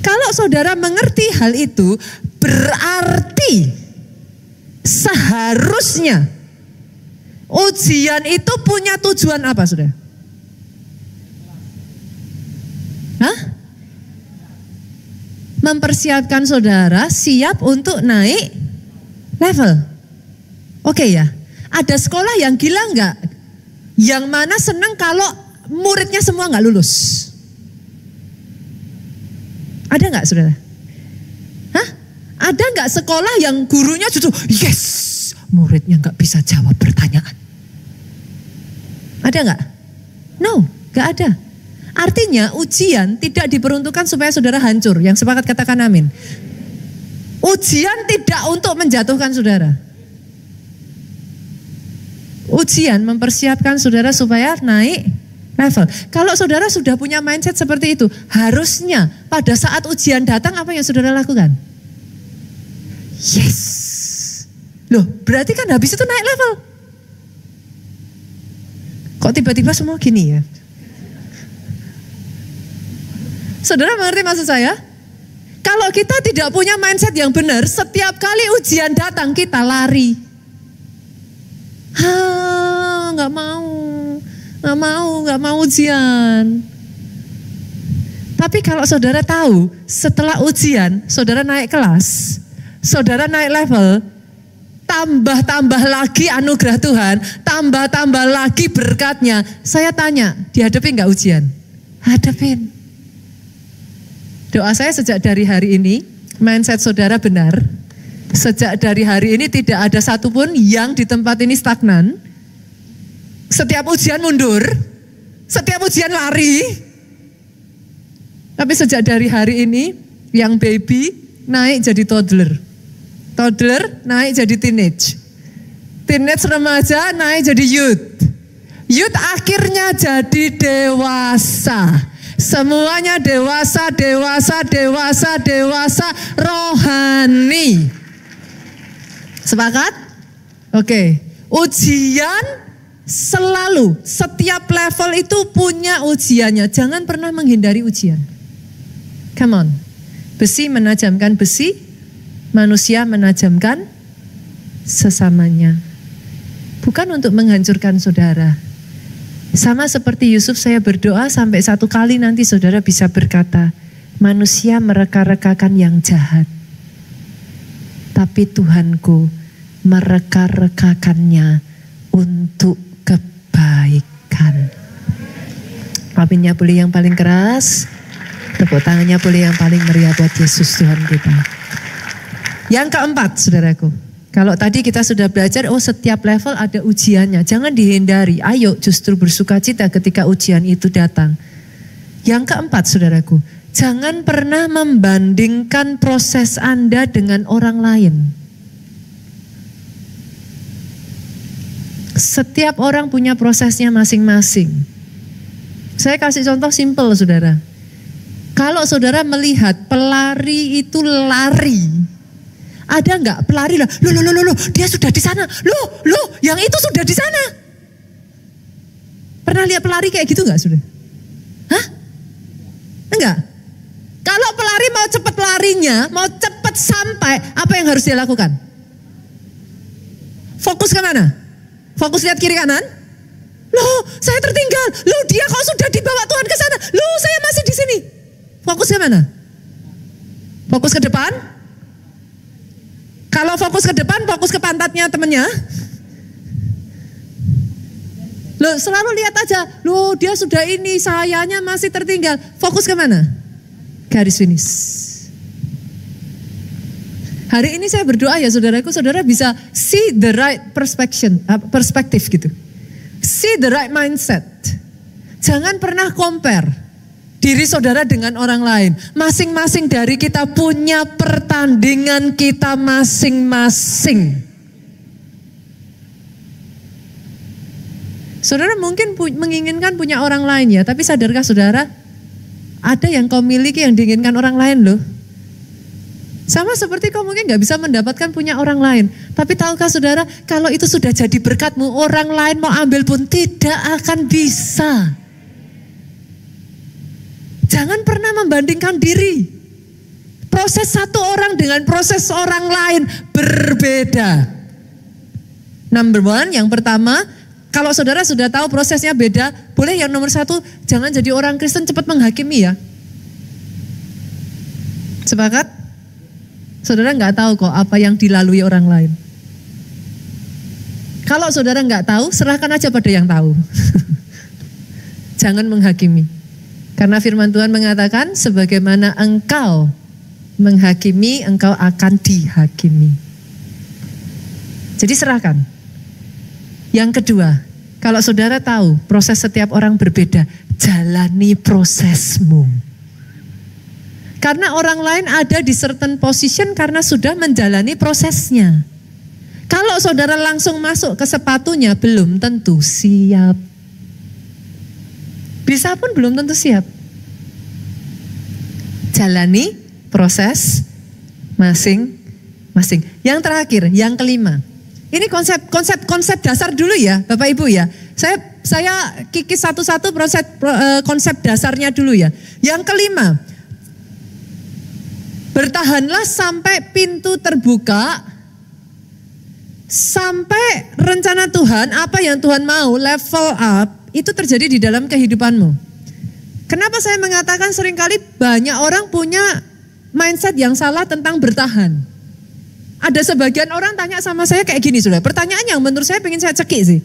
Kalau saudara mengerti hal itu, berarti seharusnya ujian itu punya tujuan apa, saudara? Mempersiapkan saudara siap untuk naik level. Oke ya. Ada sekolah yang gila enggak? Yang mana senang kalau muridnya semua enggak lulus? Ada enggak, saudara? Ada enggak sekolah yang gurunya justru yes, muridnya enggak bisa jawab pertanyaan? Ada enggak? No, enggak ada. Artinya ujian tidak diperuntukkan supaya saudara hancur. Yang sepakat katakan amin. Ujian tidak untuk menjatuhkan saudara. Ujian mempersiapkan saudara supaya naik level. Kalau saudara sudah punya mindset seperti itu, harusnya pada saat ujian datang apa yang saudara lakukan? Yes. Loh, berarti kan habis itu naik level. Kok tiba-tiba semua gini ya? Saudara mengerti maksud saya? Kalau kita tidak punya mindset yang benar, setiap kali ujian datang kita lari. Nggak mau ujian. Tapi kalau saudara tahu, setelah ujian, saudara naik kelas, saudara naik level, tambah-tambah lagi anugerah Tuhan, tambah-tambah lagi berkatnya. Saya tanya, dihadapi nggak ujian? Hadapin. Doa saya sejak dari hari ini, mindset saudara benar. Sejak dari hari ini tidak ada satupun yang di tempat ini stagnan. Setiap ujian mundur, setiap ujian lari. Tapi sejak dari hari ini, yang baby naik jadi toddler. Toddler naik jadi teenage. Teenage remaja naik jadi youth. Youth akhirnya jadi dewasa. Semuanya dewasa rohani. Sepakat? Oke. Ujian selalu, setiap level itu punya ujiannya. Jangan pernah menghindari ujian. Come on. Besi menajamkan besi, manusia menajamkan sesamanya. Bukan untuk menghancurkan saudara. Sama seperti Yusuf, saya berdoa sampai satu kali nanti saudara bisa berkata, manusia mereka-rekakan yang jahat. Tapi Tuhanku mereka-rekakannya untuk kebaikan. Aminnya boleh yang paling keras. Tepuk tangannya boleh yang paling meriah buat Yesus Tuhan kita. Yang keempat, saudaraku. Kalau tadi kita sudah belajar, setiap level ada ujiannya. Jangan dihindari. Ayo justru bersukacita ketika ujian itu datang. Yang keempat, saudaraku. Jangan pernah membandingkan proses Anda dengan orang lain. Setiap orang punya prosesnya masing-masing. Saya kasih contoh simpel, saudara. Kalau saudara melihat pelari itu lari, ada nggak pelari lah? Loh, dia sudah di sana. Loh, yang itu sudah di sana. Pernah lihat pelari kayak gitu nggak, saudara? Hah? Enggak. Kalau pelari mau cepat larinya, mau cepat sampai, apa yang harus dia lakukan? Fokus ke mana? Fokus lihat kiri kanan. Loh, saya tertinggal. Loh, dia kok sudah dibawa Tuhan ke sana. Loh, saya masih di sini. Fokus ke mana? Fokus ke depan. Kalau fokus ke depan, fokus ke pantatnya temennya. Loh, selalu lihat aja. Loh, dia sudah ini, sayanya masih tertinggal. Fokus ke mana? Garis finish. Hari ini saya berdoa ya saudaraku, saudara bisa see the right perspective gitu. See the right mindset. Jangan pernah compare diri saudara dengan orang lain. Masing-masing dari kita punya pertandingan kita masing-masing. Saudara mungkin menginginkan punya orang lain ya, tapi sadarkah saudara, ada yang kau miliki yang diinginkan orang lain loh. Sama seperti kau mungkin gak bisa mendapatkan punya orang lain. Tapi tahukah saudara, kalau itu sudah jadi berkatmu, orang lain mau ambil pun tidak akan bisa. Jangan pernah membandingkan diri. Proses satu orang dengan proses orang lain berbeda. Number one, yang pertama, kalau saudara sudah tahu prosesnya beda, boleh yang nomor satu, jangan jadi orang Kristen cepat menghakimi ya. Sepakat? Saudara nggak tahu kok apa yang dilalui orang lain. Kalau saudara nggak tahu, serahkan aja pada yang tahu. Jangan menghakimi. Karena firman Tuhan mengatakan, sebagaimana engkau menghakimi, engkau akan dihakimi. Jadi serahkan. Yang kedua, kalau saudara tahu proses setiap orang berbeda, jalani prosesmu. Karena orang lain ada di certain position karena sudah menjalani prosesnya. Kalau saudara langsung masuk ke sepatunya, belum tentu siap. Bisa pun belum tentu siap. Jalani proses masing-masing. Yang terakhir, yang kelima. Ini konsep dasar dulu ya, Bapak Ibu ya. Saya kikis satu-satu konsep dasarnya dulu ya. Yang kelima, bertahanlah sampai pintu terbuka, sampai rencana Tuhan, apa yang Tuhan mau, level up, itu terjadi di dalam kehidupanmu. Kenapa saya mengatakan seringkali banyak orang punya mindset yang salah tentang bertahan. Ada sebagian orang tanya sama saya kayak gini, saudara. Pertanyaan yang menurut saya pengen saya cekik sih.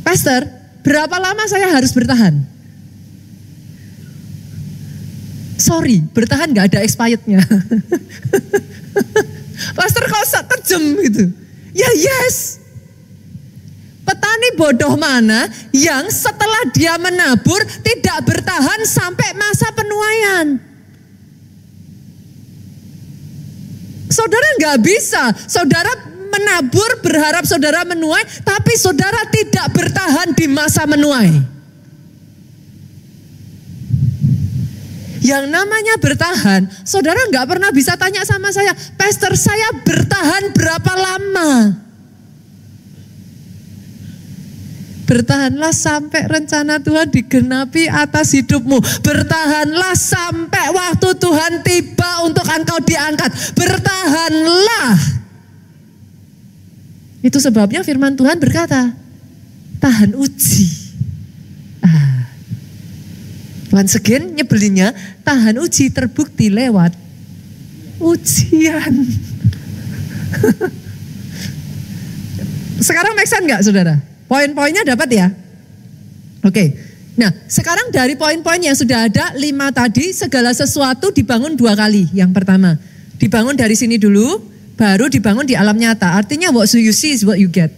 Pastor, berapa lama saya harus bertahan? Sorry, bertahan gak ada expirednya. Pastor kok kejem gitu. Ya yes. Petani bodoh mana yang setelah dia menabur tidak bertahan sampai masa penuaian? Saudara gak bisa. Saudara menabur berharap saudara menuai, tapi saudara tidak bertahan di masa menuai. yang namanya bertahan, saudara nggak pernah bisa tanya sama saya, Pastor saya bertahan berapa lama? Bertahanlah sampai rencana Tuhan digenapi atas hidupmu. Bertahanlah sampai waktu Tuhan tiba untuk engkau diangkat. Bertahanlah. Itu sebabnya firman Tuhan berkata, tahan uji. Once again nyebelinnya, tahan uji terbukti lewat ujian. Sekarang make sense nggak saudara? Poin-poinnya dapat ya? Oke. Nah sekarang dari poin-poin yang sudah ada 5 tadi, segala sesuatu dibangun 2 kali. Yang pertama, dibangun dari sini dulu, baru dibangun di alam nyata. Artinya what you see is what you get.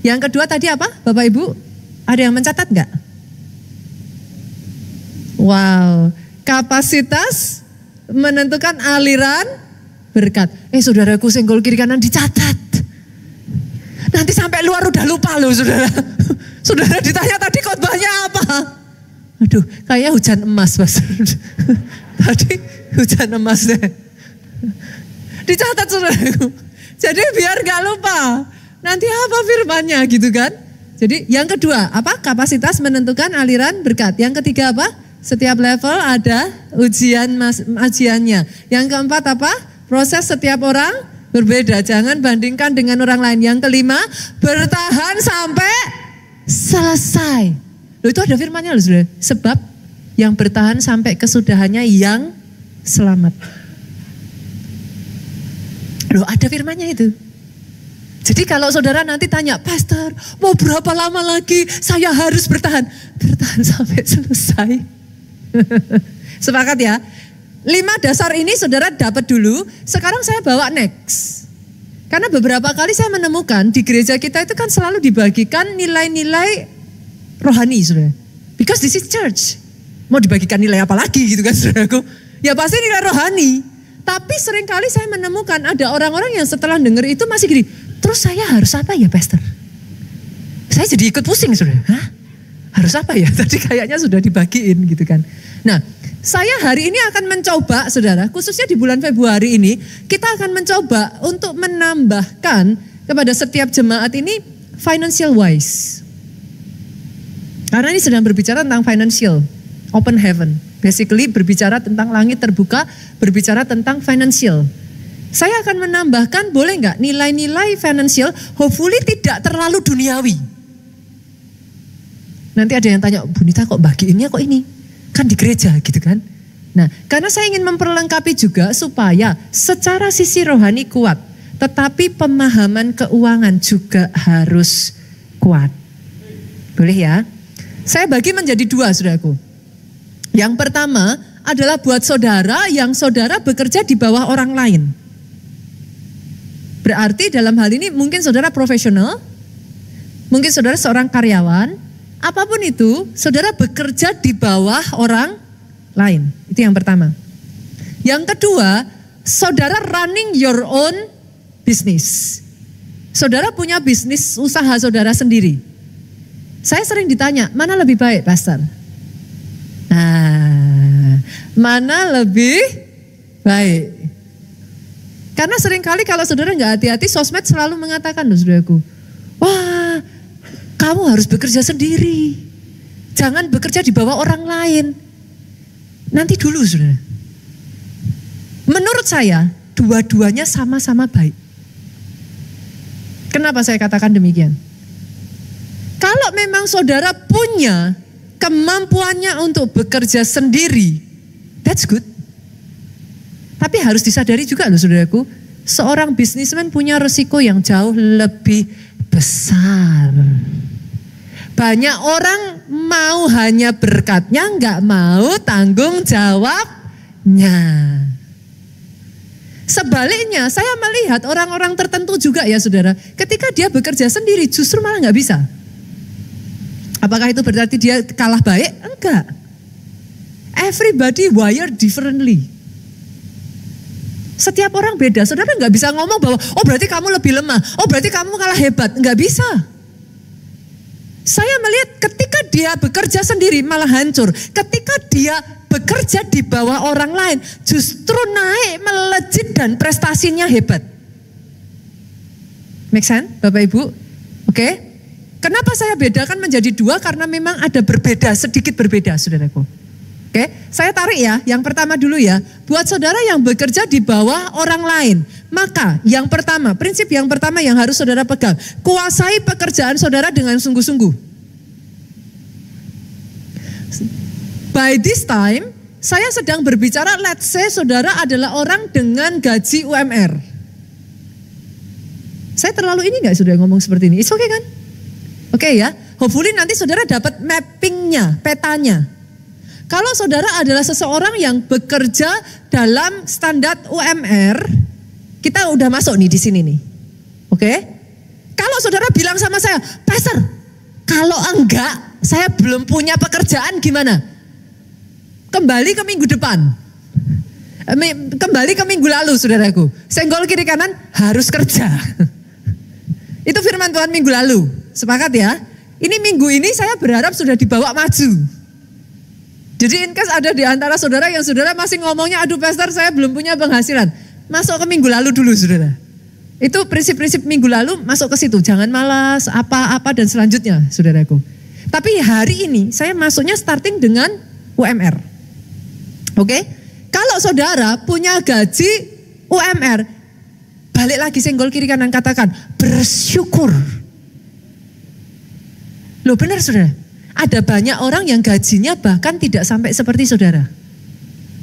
Yang kedua tadi apa Bapak Ibu? Ada yang mencatat nggak? Wow, kapasitas menentukan aliran berkat. Saudaraku senggol kiri kanan dicatat. Nanti sampai luar udah lupa loh saudara. Saudara ditanya tadi khotbahnya apa? Aduh, kayaknya hujan emas Pastor. Tadi hujan emas deh. Dicatat saudaraku. Jadi biar gak lupa. Nanti apa firmannya gitu kan. Jadi yang kedua apa? Kapasitas menentukan aliran berkat. Yang ketiga apa? Setiap level ada ujiannya. Yang keempat apa? Proses setiap orang berbeda, jangan bandingkan dengan orang lain. Yang kelima, bertahan sampai selesai. Loh itu ada firmannya loh saudara. Sebab yang bertahan sampai kesudahannya yang selamat. Loh ada firmannya itu. Jadi kalau saudara nanti tanya, Pastor mau berapa lama lagi saya harus bertahan? Bertahan sampai selesai. Sepakat ya? 5 dasar ini saudara dapat dulu, sekarang saya bawa next. Karena beberapa kali saya menemukan di gereja kita itu kan selalu dibagikan nilai-nilai rohani saudara. Because this is church. Mau dibagikan nilai apa lagi gitu kan saudaraku. Ya pasti nilai rohani. Tapi seringkali saya menemukan ada orang-orang yang setelah dengar itu masih gini, terus saya harus apa ya Pastor? Saya jadi ikut pusing saudara. Hah? Harus apa ya? Tadi kayaknya sudah dibagiin gitu kan. Nah, saya hari ini akan mencoba saudara, khususnya di bulan Februari ini, kita akan mencoba untuk menambahkan kepada setiap jemaat ini financial wise. Karena ini sedang berbicara tentang financial, open heaven. Basically berbicara tentang langit terbuka, berbicara tentang financial. Saya akan menambahkan, boleh nggak nilai-nilai financial, hopefully tidak terlalu duniawi. Nanti ada yang tanya, Bunita kok bagiinnya kok ini? Kan di gereja gitu kan. Nah karena saya ingin memperlengkapi juga supaya secara sisi rohani kuat. Tetapi pemahaman keuangan juga harus kuat. Boleh ya? Saya bagi menjadi 2 saudaraku. Yang pertama adalah buat saudara yang saudara bekerja di bawah orang lain. Berarti dalam hal ini mungkin saudara profesional. Mungkin saudara seorang karyawan. Apapun itu, saudara bekerja di bawah orang lain. Itu yang pertama. Yang kedua, saudara running your own business. Saudara punya bisnis usaha saudara sendiri. Saya sering ditanya, mana lebih baik Pastor? Nah, mana lebih baik? Karena seringkali kalau saudara nggak hati-hati, sosmed selalu mengatakan loh saudaraku, wah, kamu harus bekerja sendiri. Jangan bekerja di bawah orang lain. Nanti dulu saudara. Menurut saya, dua-duanya sama-sama baik. Kenapa saya katakan demikian? Kalau memang saudara punya kemampuannya untuk bekerja sendiri, that's good. Tapi harus disadari juga loh saudaraku, seorang bisnismen punya resiko yang jauh lebih besar. Banyak orang mau hanya berkatnya, nggak mau tanggung jawabnya. Sebaliknya, saya melihat orang-orang tertentu juga ya saudara, ketika dia bekerja sendiri justru malah nggak bisa. Apakah itu berarti dia kalah baik? Enggak. Everybody wired differently. Setiap orang beda, saudara nggak bisa ngomong bahwa, oh berarti kamu lebih lemah, oh berarti kamu kalah hebat, nggak bisa. Saya melihat ketika dia bekerja sendiri malah hancur. Ketika dia bekerja di bawah orang lain justru naik, melejit dan prestasinya hebat. Make sense Bapak Ibu? Oke. Kenapa saya bedakan menjadi dua? Karena memang ada berbeda, sedikit berbeda saudaraku. Oke, saya tarik ya, yang pertama dulu ya. Buat saudara yang bekerja di bawah orang lain, maka yang pertama, prinsip yang pertama yang harus saudara pegang, kuasai pekerjaan saudara dengan sungguh-sungguh. By this time, saya sedang berbicara, let's say saudara adalah orang dengan gaji UMR. Saya terlalu ini gak saudara ngomong seperti ini? It's okay kan? Oke ya, hopefully nanti saudara dapat mappingnya, petanya. Kalau saudara adalah seseorang yang bekerja dalam standar UMR, kita udah masuk nih di sini nih. Oke? Kalau saudara bilang sama saya, Pastor, kalau enggak, saya belum punya pekerjaan gimana? Kembali ke minggu depan. Kembali ke minggu lalu, saudaraku. Senggol kiri kanan harus kerja. Itu firman Tuhan minggu lalu. Sepakat ya? Ini minggu ini saya berharap sudah dibawa maju. Jadi in case ada di antara saudara yang saudara masih ngomongnya, aduh Pastor saya belum punya penghasilan. Masuk ke minggu lalu dulu saudara. Itu prinsip-prinsip minggu lalu masuk ke situ. Jangan malas, apa-apa dan selanjutnya saudaraku. Tapi hari ini saya masuknya starting dengan UMR. Oke? Kalau saudara punya gaji UMR, balik lagi senggol kiri kanan katakan, bersyukur. Loh benar saudara? Ada banyak orang yang gajinya bahkan tidak sampai seperti saudara.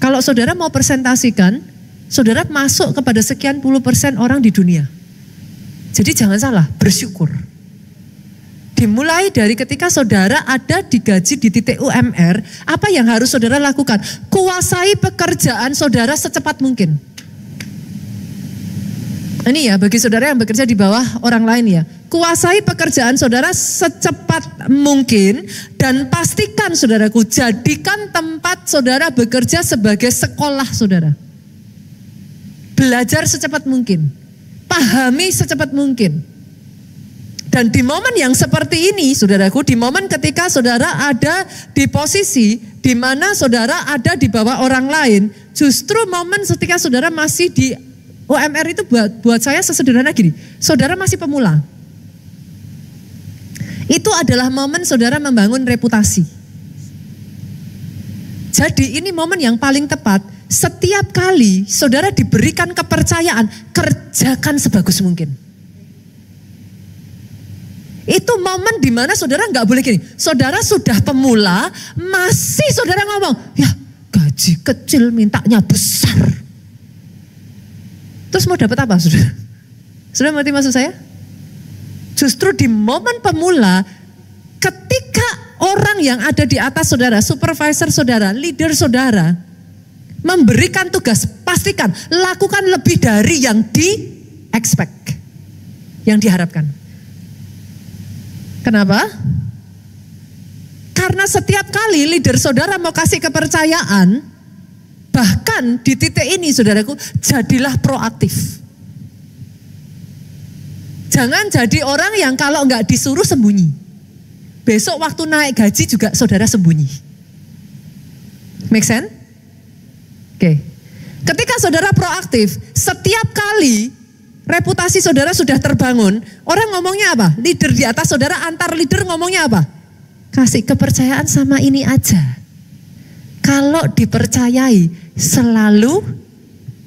Kalau saudara mau presentasikan, saudara masuk kepada sekian puluh % orang di dunia. Jadi jangan salah, bersyukur. Dimulai dari ketika saudara ada di gaji di titik UMR, apa yang harus saudara lakukan? Kuasai pekerjaan saudara secepat mungkin. Ini ya bagi saudara yang bekerja di bawah orang lain ya. Kuasai pekerjaan saudara secepat mungkin dan pastikan saudaraku, jadikan tempat saudara bekerja sebagai sekolah saudara. Belajar secepat mungkin, pahami secepat mungkin. Dan di momen yang seperti ini saudaraku, di momen ketika saudara ada di posisi di mana saudara ada di bawah orang lain, justru momen ketika saudara masih di UMR itu buat saya sesederhana gini, saudara masih pemula. Itu adalah momen saudara membangun reputasi. Jadi ini momen yang paling tepat. Setiap kali saudara diberikan kepercayaan, kerjakan sebagus mungkin. Itu momen di mana saudara nggak boleh gini. Saudara sudah pemula, masih saudara ngomong, ya gaji kecil mintanya besar. Terus mau dapat apa saudara? Saudara mengerti maksud saya? Justru di momen pemula, ketika orang yang ada di atas saudara, supervisor saudara, leader saudara, memberikan tugas, pastikan, lakukan lebih dari yang di-expect, yang diharapkan. Kenapa? Karena setiap kali leader saudara mau kasih kepercayaan, bahkan di titik ini saudaraku, jadilah proaktif. Jangan jadi orang yang kalau nggak disuruh sembunyi. Besok waktu naik gaji juga saudara sembunyi. Make sense? Oke. Ketika saudara proaktif, setiap kali reputasi saudara sudah terbangun, orang ngomongnya apa? Leader di atas saudara, antar leader ngomongnya apa? Kasih kepercayaan sama ini aja. Kalau dipercayai selalu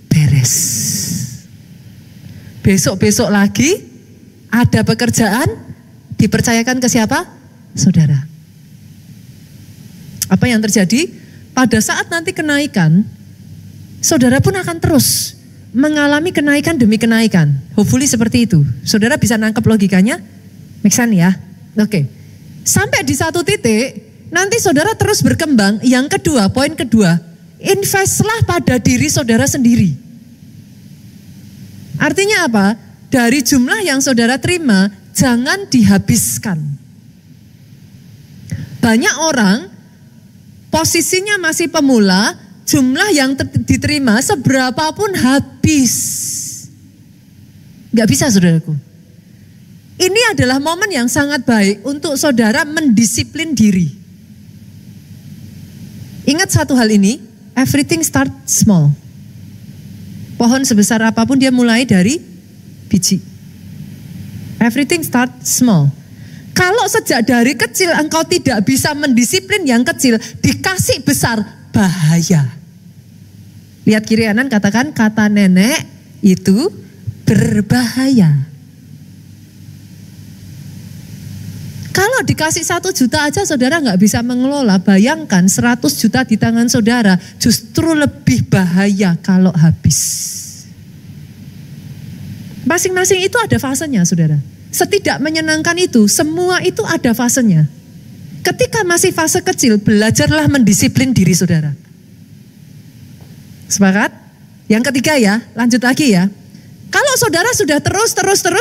beres. Besok-besok lagi ada pekerjaan, dipercayakan ke siapa? Saudara. Apa yang terjadi? Pada saat nanti kenaikan, saudara pun akan terus mengalami kenaikan demi kenaikan. Hopefully seperti itu. Saudara bisa nangkep logikanya? Make sense ya? Oke. Sampai di satu titik, nanti saudara terus berkembang. Yang kedua, poin kedua, investlah pada diri saudara sendiri. Artinya apa? Dari jumlah yang saudara terima, jangan dihabiskan. Banyak orang posisinya masih pemula, jumlah yang diterima seberapapun habis. Gak bisa saudaraku. Ini adalah momen yang sangat baik untuk saudara mendisiplin diri. Ingat satu hal ini, everything start small. Pohon sebesar apapun dia mulai dari biji. Everything start small. Kalau sejak dari kecil engkau tidak bisa mendisiplin yang kecil, dikasih besar, bahaya. Lihat kiri kanan, katakan kata nenek itu berbahaya. Kalau dikasih 1 juta aja saudara nggak bisa mengelola, bayangkan 100 juta di tangan saudara justru lebih bahaya kalau habis. Masing-masing itu ada fasenya saudara. Setidak menyenangkan itu, semua itu ada fasenya. Ketika masih fase kecil, belajarlah mendisiplin diri saudara. Sepakat? Yang ketiga ya, lanjut lagi ya. Kalau saudara sudah terus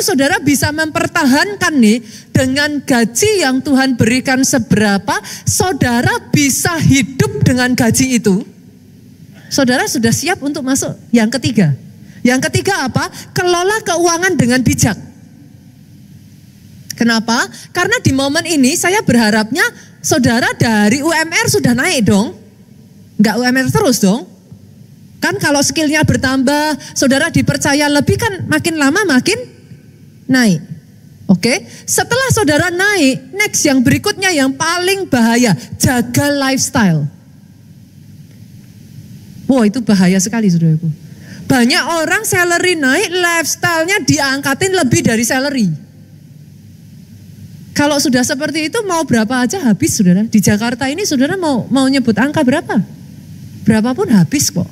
saudara bisa mempertahankan nih dengan gaji yang Tuhan berikan seberapa, saudara bisa hidup dengan gaji itu. Saudara sudah siap untuk masuk yang ketiga. Yang ketiga apa? Kelola keuangan dengan bijak. Kenapa? Karena di momen ini saya berharapnya saudara dari UMR sudah naik dong. Enggak UMR terus dong. Kan kalau skillnya bertambah, saudara dipercaya lebih kan makin lama makin naik. Oke, setelah saudara naik, next yang berikutnya yang paling bahaya, jaga lifestyle. Wah itu bahaya sekali saudaraku. Banyak orang salary naik, lifestyle-nya diangkatin lebih dari salary. Kalau sudah seperti itu mau berapa aja habis saudara. Di Jakarta ini saudara mau nyebut angka berapa? Berapapun habis kok.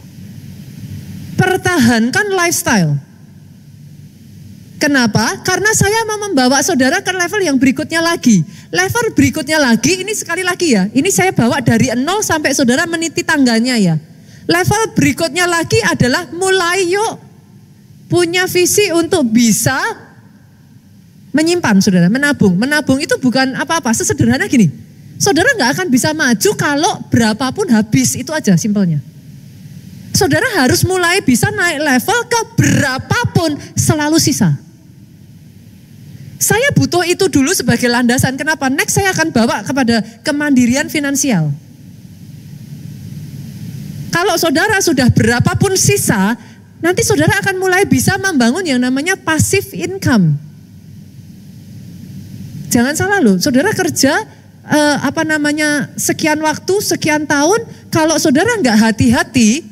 Pertahankan lifestyle. Kenapa? Karena saya mau membawa saudara ke level yang berikutnya lagi. Level berikutnya lagi, ini sekali lagi ya. Ini saya bawa dari 0 sampai saudara meniti tangganya ya. Level berikutnya lagi adalah mulai yuk punya visi untuk bisa menyimpan saudara, menabung. Menabung itu bukan apa-apa, sesederhana gini. Saudara nggak akan bisa maju kalau berapapun habis, itu aja simpelnya. Saudara harus mulai bisa naik level ke berapapun selalu sisa. Saya butuh itu dulu sebagai landasan. Kenapa? Next saya akan bawa kepada kemandirian finansial. Kalau saudara sudah berapapun sisa, nanti saudara akan mulai bisa membangun yang namanya passive income. Jangan salah loh, saudara kerja sekian waktu, sekian tahun, kalau saudara nggak hati-hati,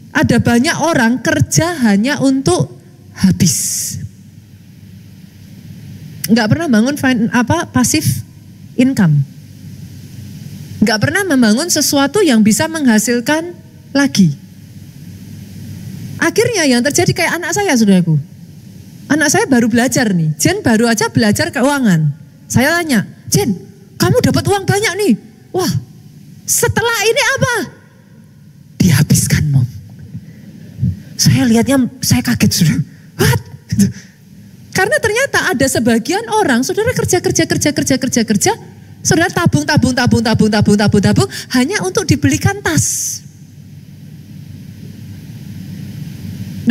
ada banyak orang kerja hanya untuk habis. Nggak pernah bangun passive income. Nggak pernah membangun sesuatu yang bisa menghasilkan lagi. Akhirnya yang terjadi kayak anak saya saudaraku. Anak saya baru belajar nih. Jen baru aja belajar keuangan. Saya tanya, Jen kamu dapat uang banyak nih. Wah setelah ini apa? Dihabiskan Mom. Saya lihatnya, saya kaget sudah. What? Karena ternyata ada sebagian orang, saudara kerja, saudara tabung, hanya untuk dibelikan tas.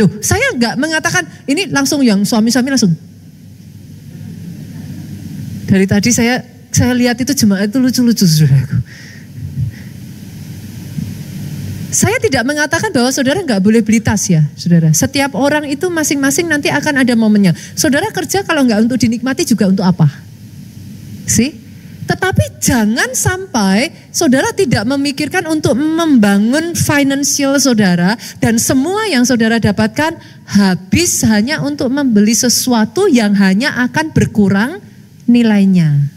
Duh, saya nggak mengatakan, ini langsung yang suami-suami langsung. Dari tadi saya lihat itu jemaat itu lucu-lucu saudaraku. Saya tidak mengatakan bahwa saudara nggak boleh beli tas ya, saudara. Setiap orang itu masing-masing nanti akan ada momennya. Saudara kerja kalau nggak untuk dinikmati juga untuk apa? Sih? Tetapi jangan sampai saudara tidak memikirkan untuk membangun financial saudara dan semua yang saudara dapatkan habis hanya untuk membeli sesuatu yang hanya akan berkurang nilainya.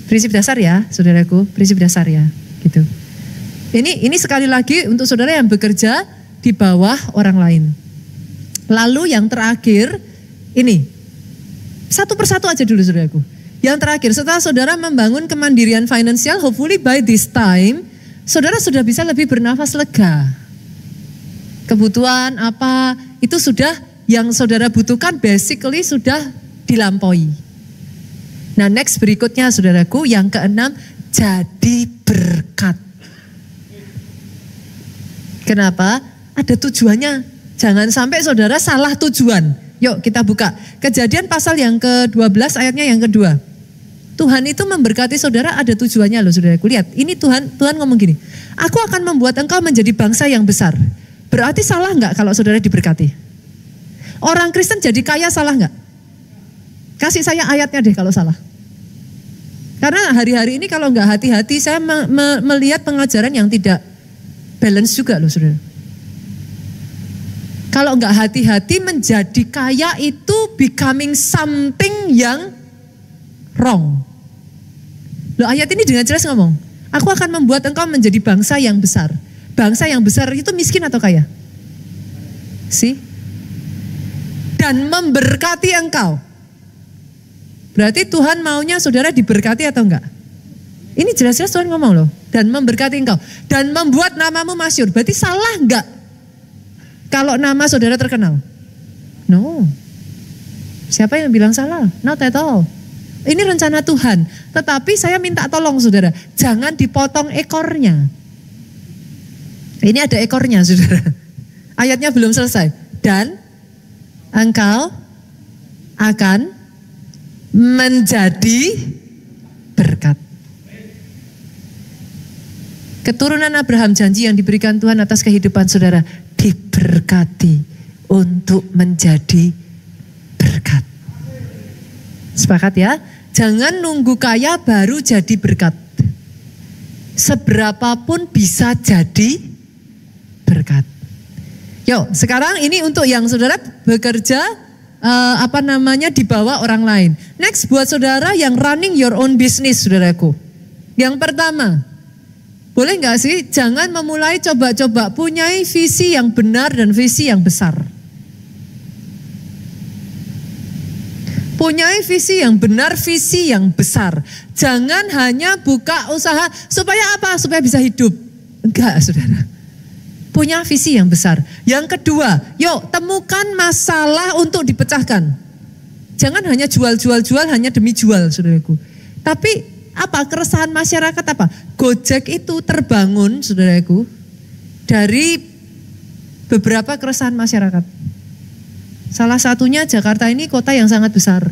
Prinsip dasar ya, saudaraku, prinsip dasar ya, gitu. Ini sekali lagi untuk saudara yang bekerja di bawah orang lain. Lalu yang terakhir, ini satu persatu aja dulu saudaraku. Yang terakhir, setelah saudara membangun kemandirian finansial, hopefully by this time, saudara sudah bisa lebih bernafas lega. Kebutuhan apa, itu sudah yang saudara butuhkan basically sudah dilampaui. Nah next berikutnya saudaraku, yang keenam, jadi berkat. Kenapa? Ada tujuannya. Jangan sampai saudara salah tujuan. Yuk kita buka. Kejadian pasal yang ke-12 ayatnya yang kedua. Tuhan itu memberkati saudara ada tujuannya loh saudaraku. Lihat, ini Tuhan ngomong gini. Aku akan membuat engkau menjadi bangsa yang besar. Berarti salah enggak kalau saudara diberkati? Orang Kristen jadi kaya salah enggak? Kasih saya ayatnya deh kalau salah. Karena hari-hari ini kalau enggak hati-hati saya melihat pengajaran yang tidak balance juga loh saudara. Kalau enggak hati-hati menjadi kaya itu becoming something yang wrong. Loh ayat ini dengan jelas ngomong, aku akan membuat engkau menjadi bangsa yang besar. Bangsa yang besar itu miskin atau kaya? Dan memberkati engkau. Berarti Tuhan maunya saudara diberkati atau enggak? Ini jelas-jelas Tuhan ngomong loh. Dan memberkati engkau. Dan membuat namamu masyhur. Berarti salah enggak? Kalau nama saudara terkenal? No. Siapa yang bilang salah? Not at all. Ini rencana Tuhan. Tetapi saya minta tolong saudara. Jangan dipotong ekornya. Ini ada ekornya saudara. Ayatnya belum selesai. Dan engkau akan menjadi berkat. Keturunan Abraham janji yang diberikan Tuhan atas kehidupan saudara. Diberkati untuk menjadi berkat. Sepakat ya? Jangan nunggu kaya baru jadi berkat. Seberapapun bisa jadi berkat. Yuk, sekarang ini untuk yang saudara bekerja di bawah orang lain. Next buat saudara yang running your own business, saudaraku. Yang pertama, boleh nggak sih jangan memulai coba-coba punyai visi yang benar dan visi yang besar. Punyai visi yang benar, visi yang besar. Jangan hanya buka usaha supaya apa? Supaya bisa hidup. Enggak, saudara. Punya visi yang besar. Yang kedua, yuk temukan masalah untuk dipecahkan. Jangan hanya jual hanya demi jual, saudaraku. Tapi apa keresahan masyarakat apa? Gojek itu terbangun, saudaraku, dari beberapa keresahan masyarakat. Salah satunya Jakarta ini kota yang sangat besar.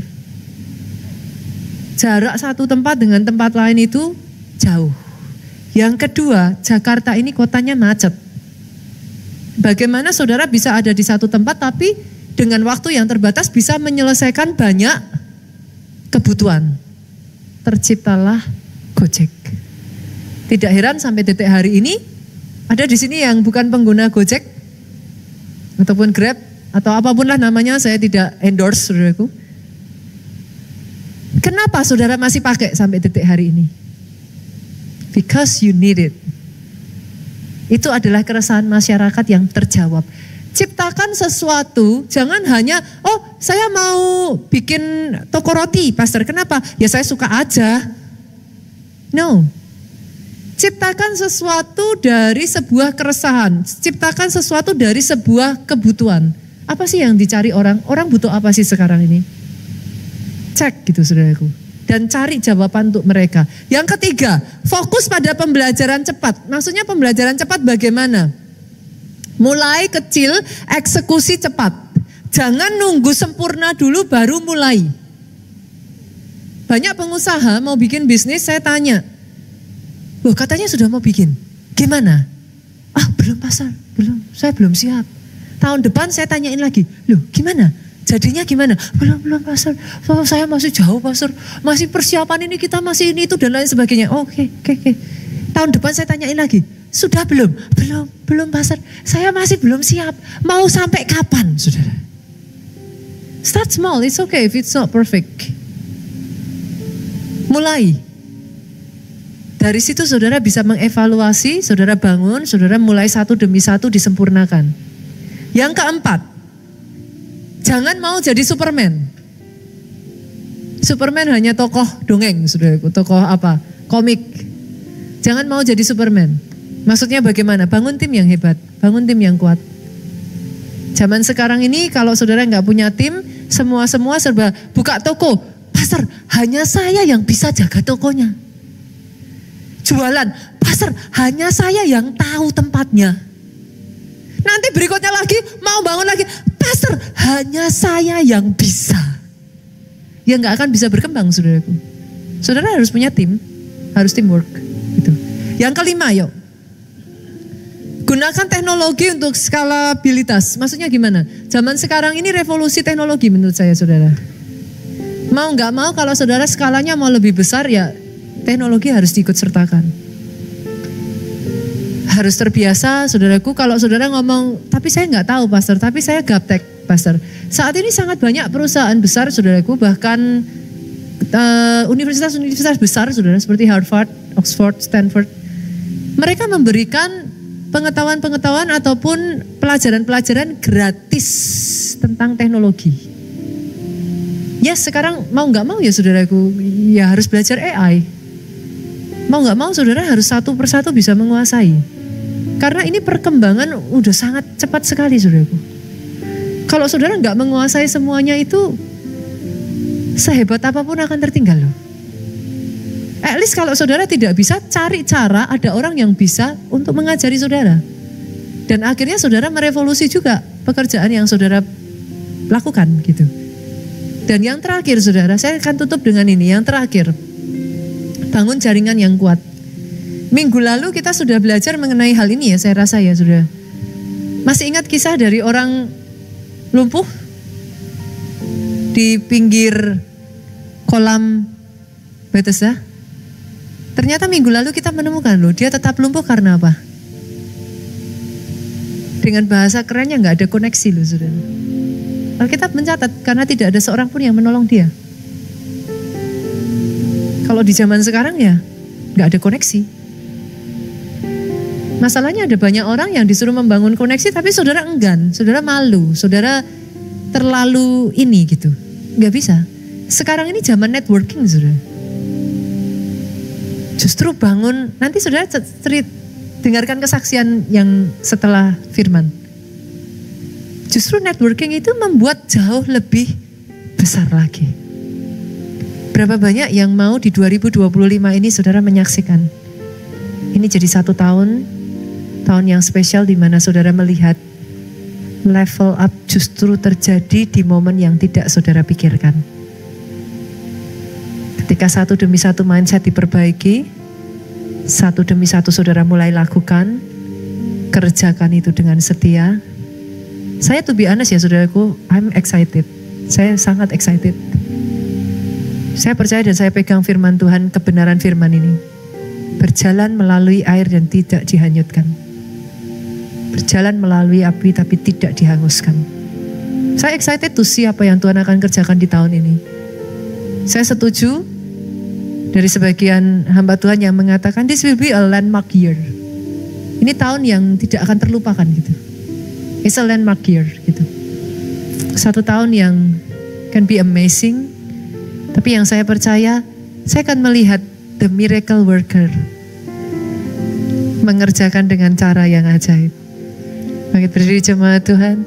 Jarak satu tempat dengan tempat lain itu jauh. Yang kedua, Jakarta ini kotanya macet. Bagaimana saudara bisa ada di satu tempat tapi dengan waktu yang terbatas bisa menyelesaikan banyak kebutuhan. Terciptalah Gojek. Tidak heran sampai detik hari ini ada di sini yang bukan pengguna Gojek ataupun Grab atau apapun lah namanya, saya tidak endorse saudaraku. Kenapa saudara masih pakai sampai detik hari ini? Because you need it. Itu adalah keresahan masyarakat yang terjawab. Ciptakan sesuatu, jangan hanya, oh saya mau bikin toko roti, pastor. Kenapa? Ya saya suka aja. No. Ciptakan sesuatu dari sebuah keresahan. Ciptakan sesuatu dari sebuah kebutuhan. Apa sih yang dicari orang? Orang butuh apa sih sekarang ini? Cek gitu saudaraku. Dan cari jawaban untuk mereka. Yang ketiga, fokus pada pembelajaran cepat. Maksudnya pembelajaran cepat bagaimana? Mulai kecil, eksekusi cepat. Jangan nunggu sempurna dulu baru mulai. Banyak pengusaha mau bikin bisnis, saya tanya. Loh katanya sudah mau bikin. Gimana? Ah belum pasar, saya belum siap. Tahun depan saya tanyain lagi, loh gimana? Jadinya gimana? Belum pastor. So, saya masih jauh pastor. Masih persiapan ini kita masih ini itu dan lain sebagainya. Oke. Tahun depan saya tanyain lagi. Sudah belum? Belum pastor. Saya masih belum siap. Mau sampai kapan, saudara? Start small. It's okay if it's not perfect. Mulai. Dari situ saudara bisa mengevaluasi, saudara bangun, saudara mulai satu demi satu disempurnakan. Yang keempat, jangan mau jadi Superman. Superman hanya tokoh dongeng, saudaraku, tokoh apa? Komik. Jangan mau jadi Superman. Maksudnya bagaimana? Bangun tim yang hebat, bangun tim yang kuat. Zaman sekarang ini kalau saudara nggak punya tim, semua serba buka toko. Pastor, hanya saya yang bisa jaga tokonya. Jualan, pastor, hanya saya yang tahu tempatnya. Nanti berikutnya lagi mau bangun lagi, pastor hanya saya yang bisa. Ya nggak akan bisa berkembang saudaraku. Saudara harus punya tim, harus teamwork. Gitu. Yang kelima yuk. Gunakan teknologi untuk skalabilitas. Maksudnya gimana? Zaman sekarang ini revolusi teknologi menurut saya saudara. Mau nggak mau kalau saudara skalanya mau lebih besar ya teknologi harus diikut sertakan. Harus terbiasa saudaraku kalau saudara ngomong, tapi saya nggak tahu pastor, tapi saya gaptek pastor. Saat ini sangat banyak perusahaan besar saudaraku, bahkan universitas-universitas besar saudara seperti Harvard, Oxford, Stanford. Mereka memberikan pengetahuan-pengetahuan ataupun pelajaran-pelajaran gratis tentang teknologi. Ya sekarang mau nggak mau ya saudaraku, ya harus belajar AI. Mau nggak mau saudara harus satu persatu bisa menguasai. Karena ini perkembangan udah sangat cepat sekali saudaraku. Kalau saudara nggak menguasai semuanya itu, sehebat apapun akan tertinggal loh. At least kalau saudara tidak bisa, cari cara ada orang yang bisa untuk mengajari saudara. Dan akhirnya saudara merevolusi juga pekerjaan yang saudara lakukan gitu. Dan yang terakhir saudara, saya akan tutup dengan ini. Yang terakhir, bangun jaringan yang kuat. Minggu lalu kita sudah belajar mengenai hal ini ya, saya rasa ya saudara. Masih ingat kisah dari orang lumpuh di pinggir kolam Bethesda? Ternyata minggu lalu kita menemukan loh, dia tetap lumpuh karena apa? Dengan bahasa kerennya nggak ada koneksi loh saudara. Alkitab mencatat karena tidak ada seorang pun yang menolong dia. Kalau di zaman sekarang ya nggak ada koneksi. Masalahnya ada banyak orang yang disuruh membangun koneksi tapi saudara enggan, saudara malu, saudara terlalu ini gitu. Nggak bisa. Sekarang ini zaman networking saudara. Justru bangun, nanti saudara dengarkan kesaksian yang setelah firman. Justru networking itu membuat jauh lebih besar lagi. Berapa banyak yang mau di 2025 ini saudara menyaksikan. Ini jadi satu tahun yang spesial di mana saudara melihat level up justru terjadi di momen yang tidak saudara pikirkan. Ketika satu demi satu mindset diperbaiki, satu demi satu saudara mulai lakukan, kerjakan itu dengan setia. Saya to be honest ya saudaraku, I'm excited. Saya sangat excited. Saya percaya dan saya pegang firman Tuhan, kebenaran firman ini. Berjalan melalui air dan tidak dihanyutkan. Berjalan melalui api tapi tidak dihanguskan. Saya excited to see apa yang Tuhan akan kerjakan di tahun ini. Saya setuju dari sebagian hamba Tuhan yang mengatakan this will be a landmark year. Ini tahun yang tidak akan terlupakan gitu. It's a landmark year gitu. Satu tahun yang can be amazing. Tapi yang saya percaya, saya akan melihat the miracle worker mengerjakan dengan cara yang ajaib. Bangkit berdiri jemaat Tuhan.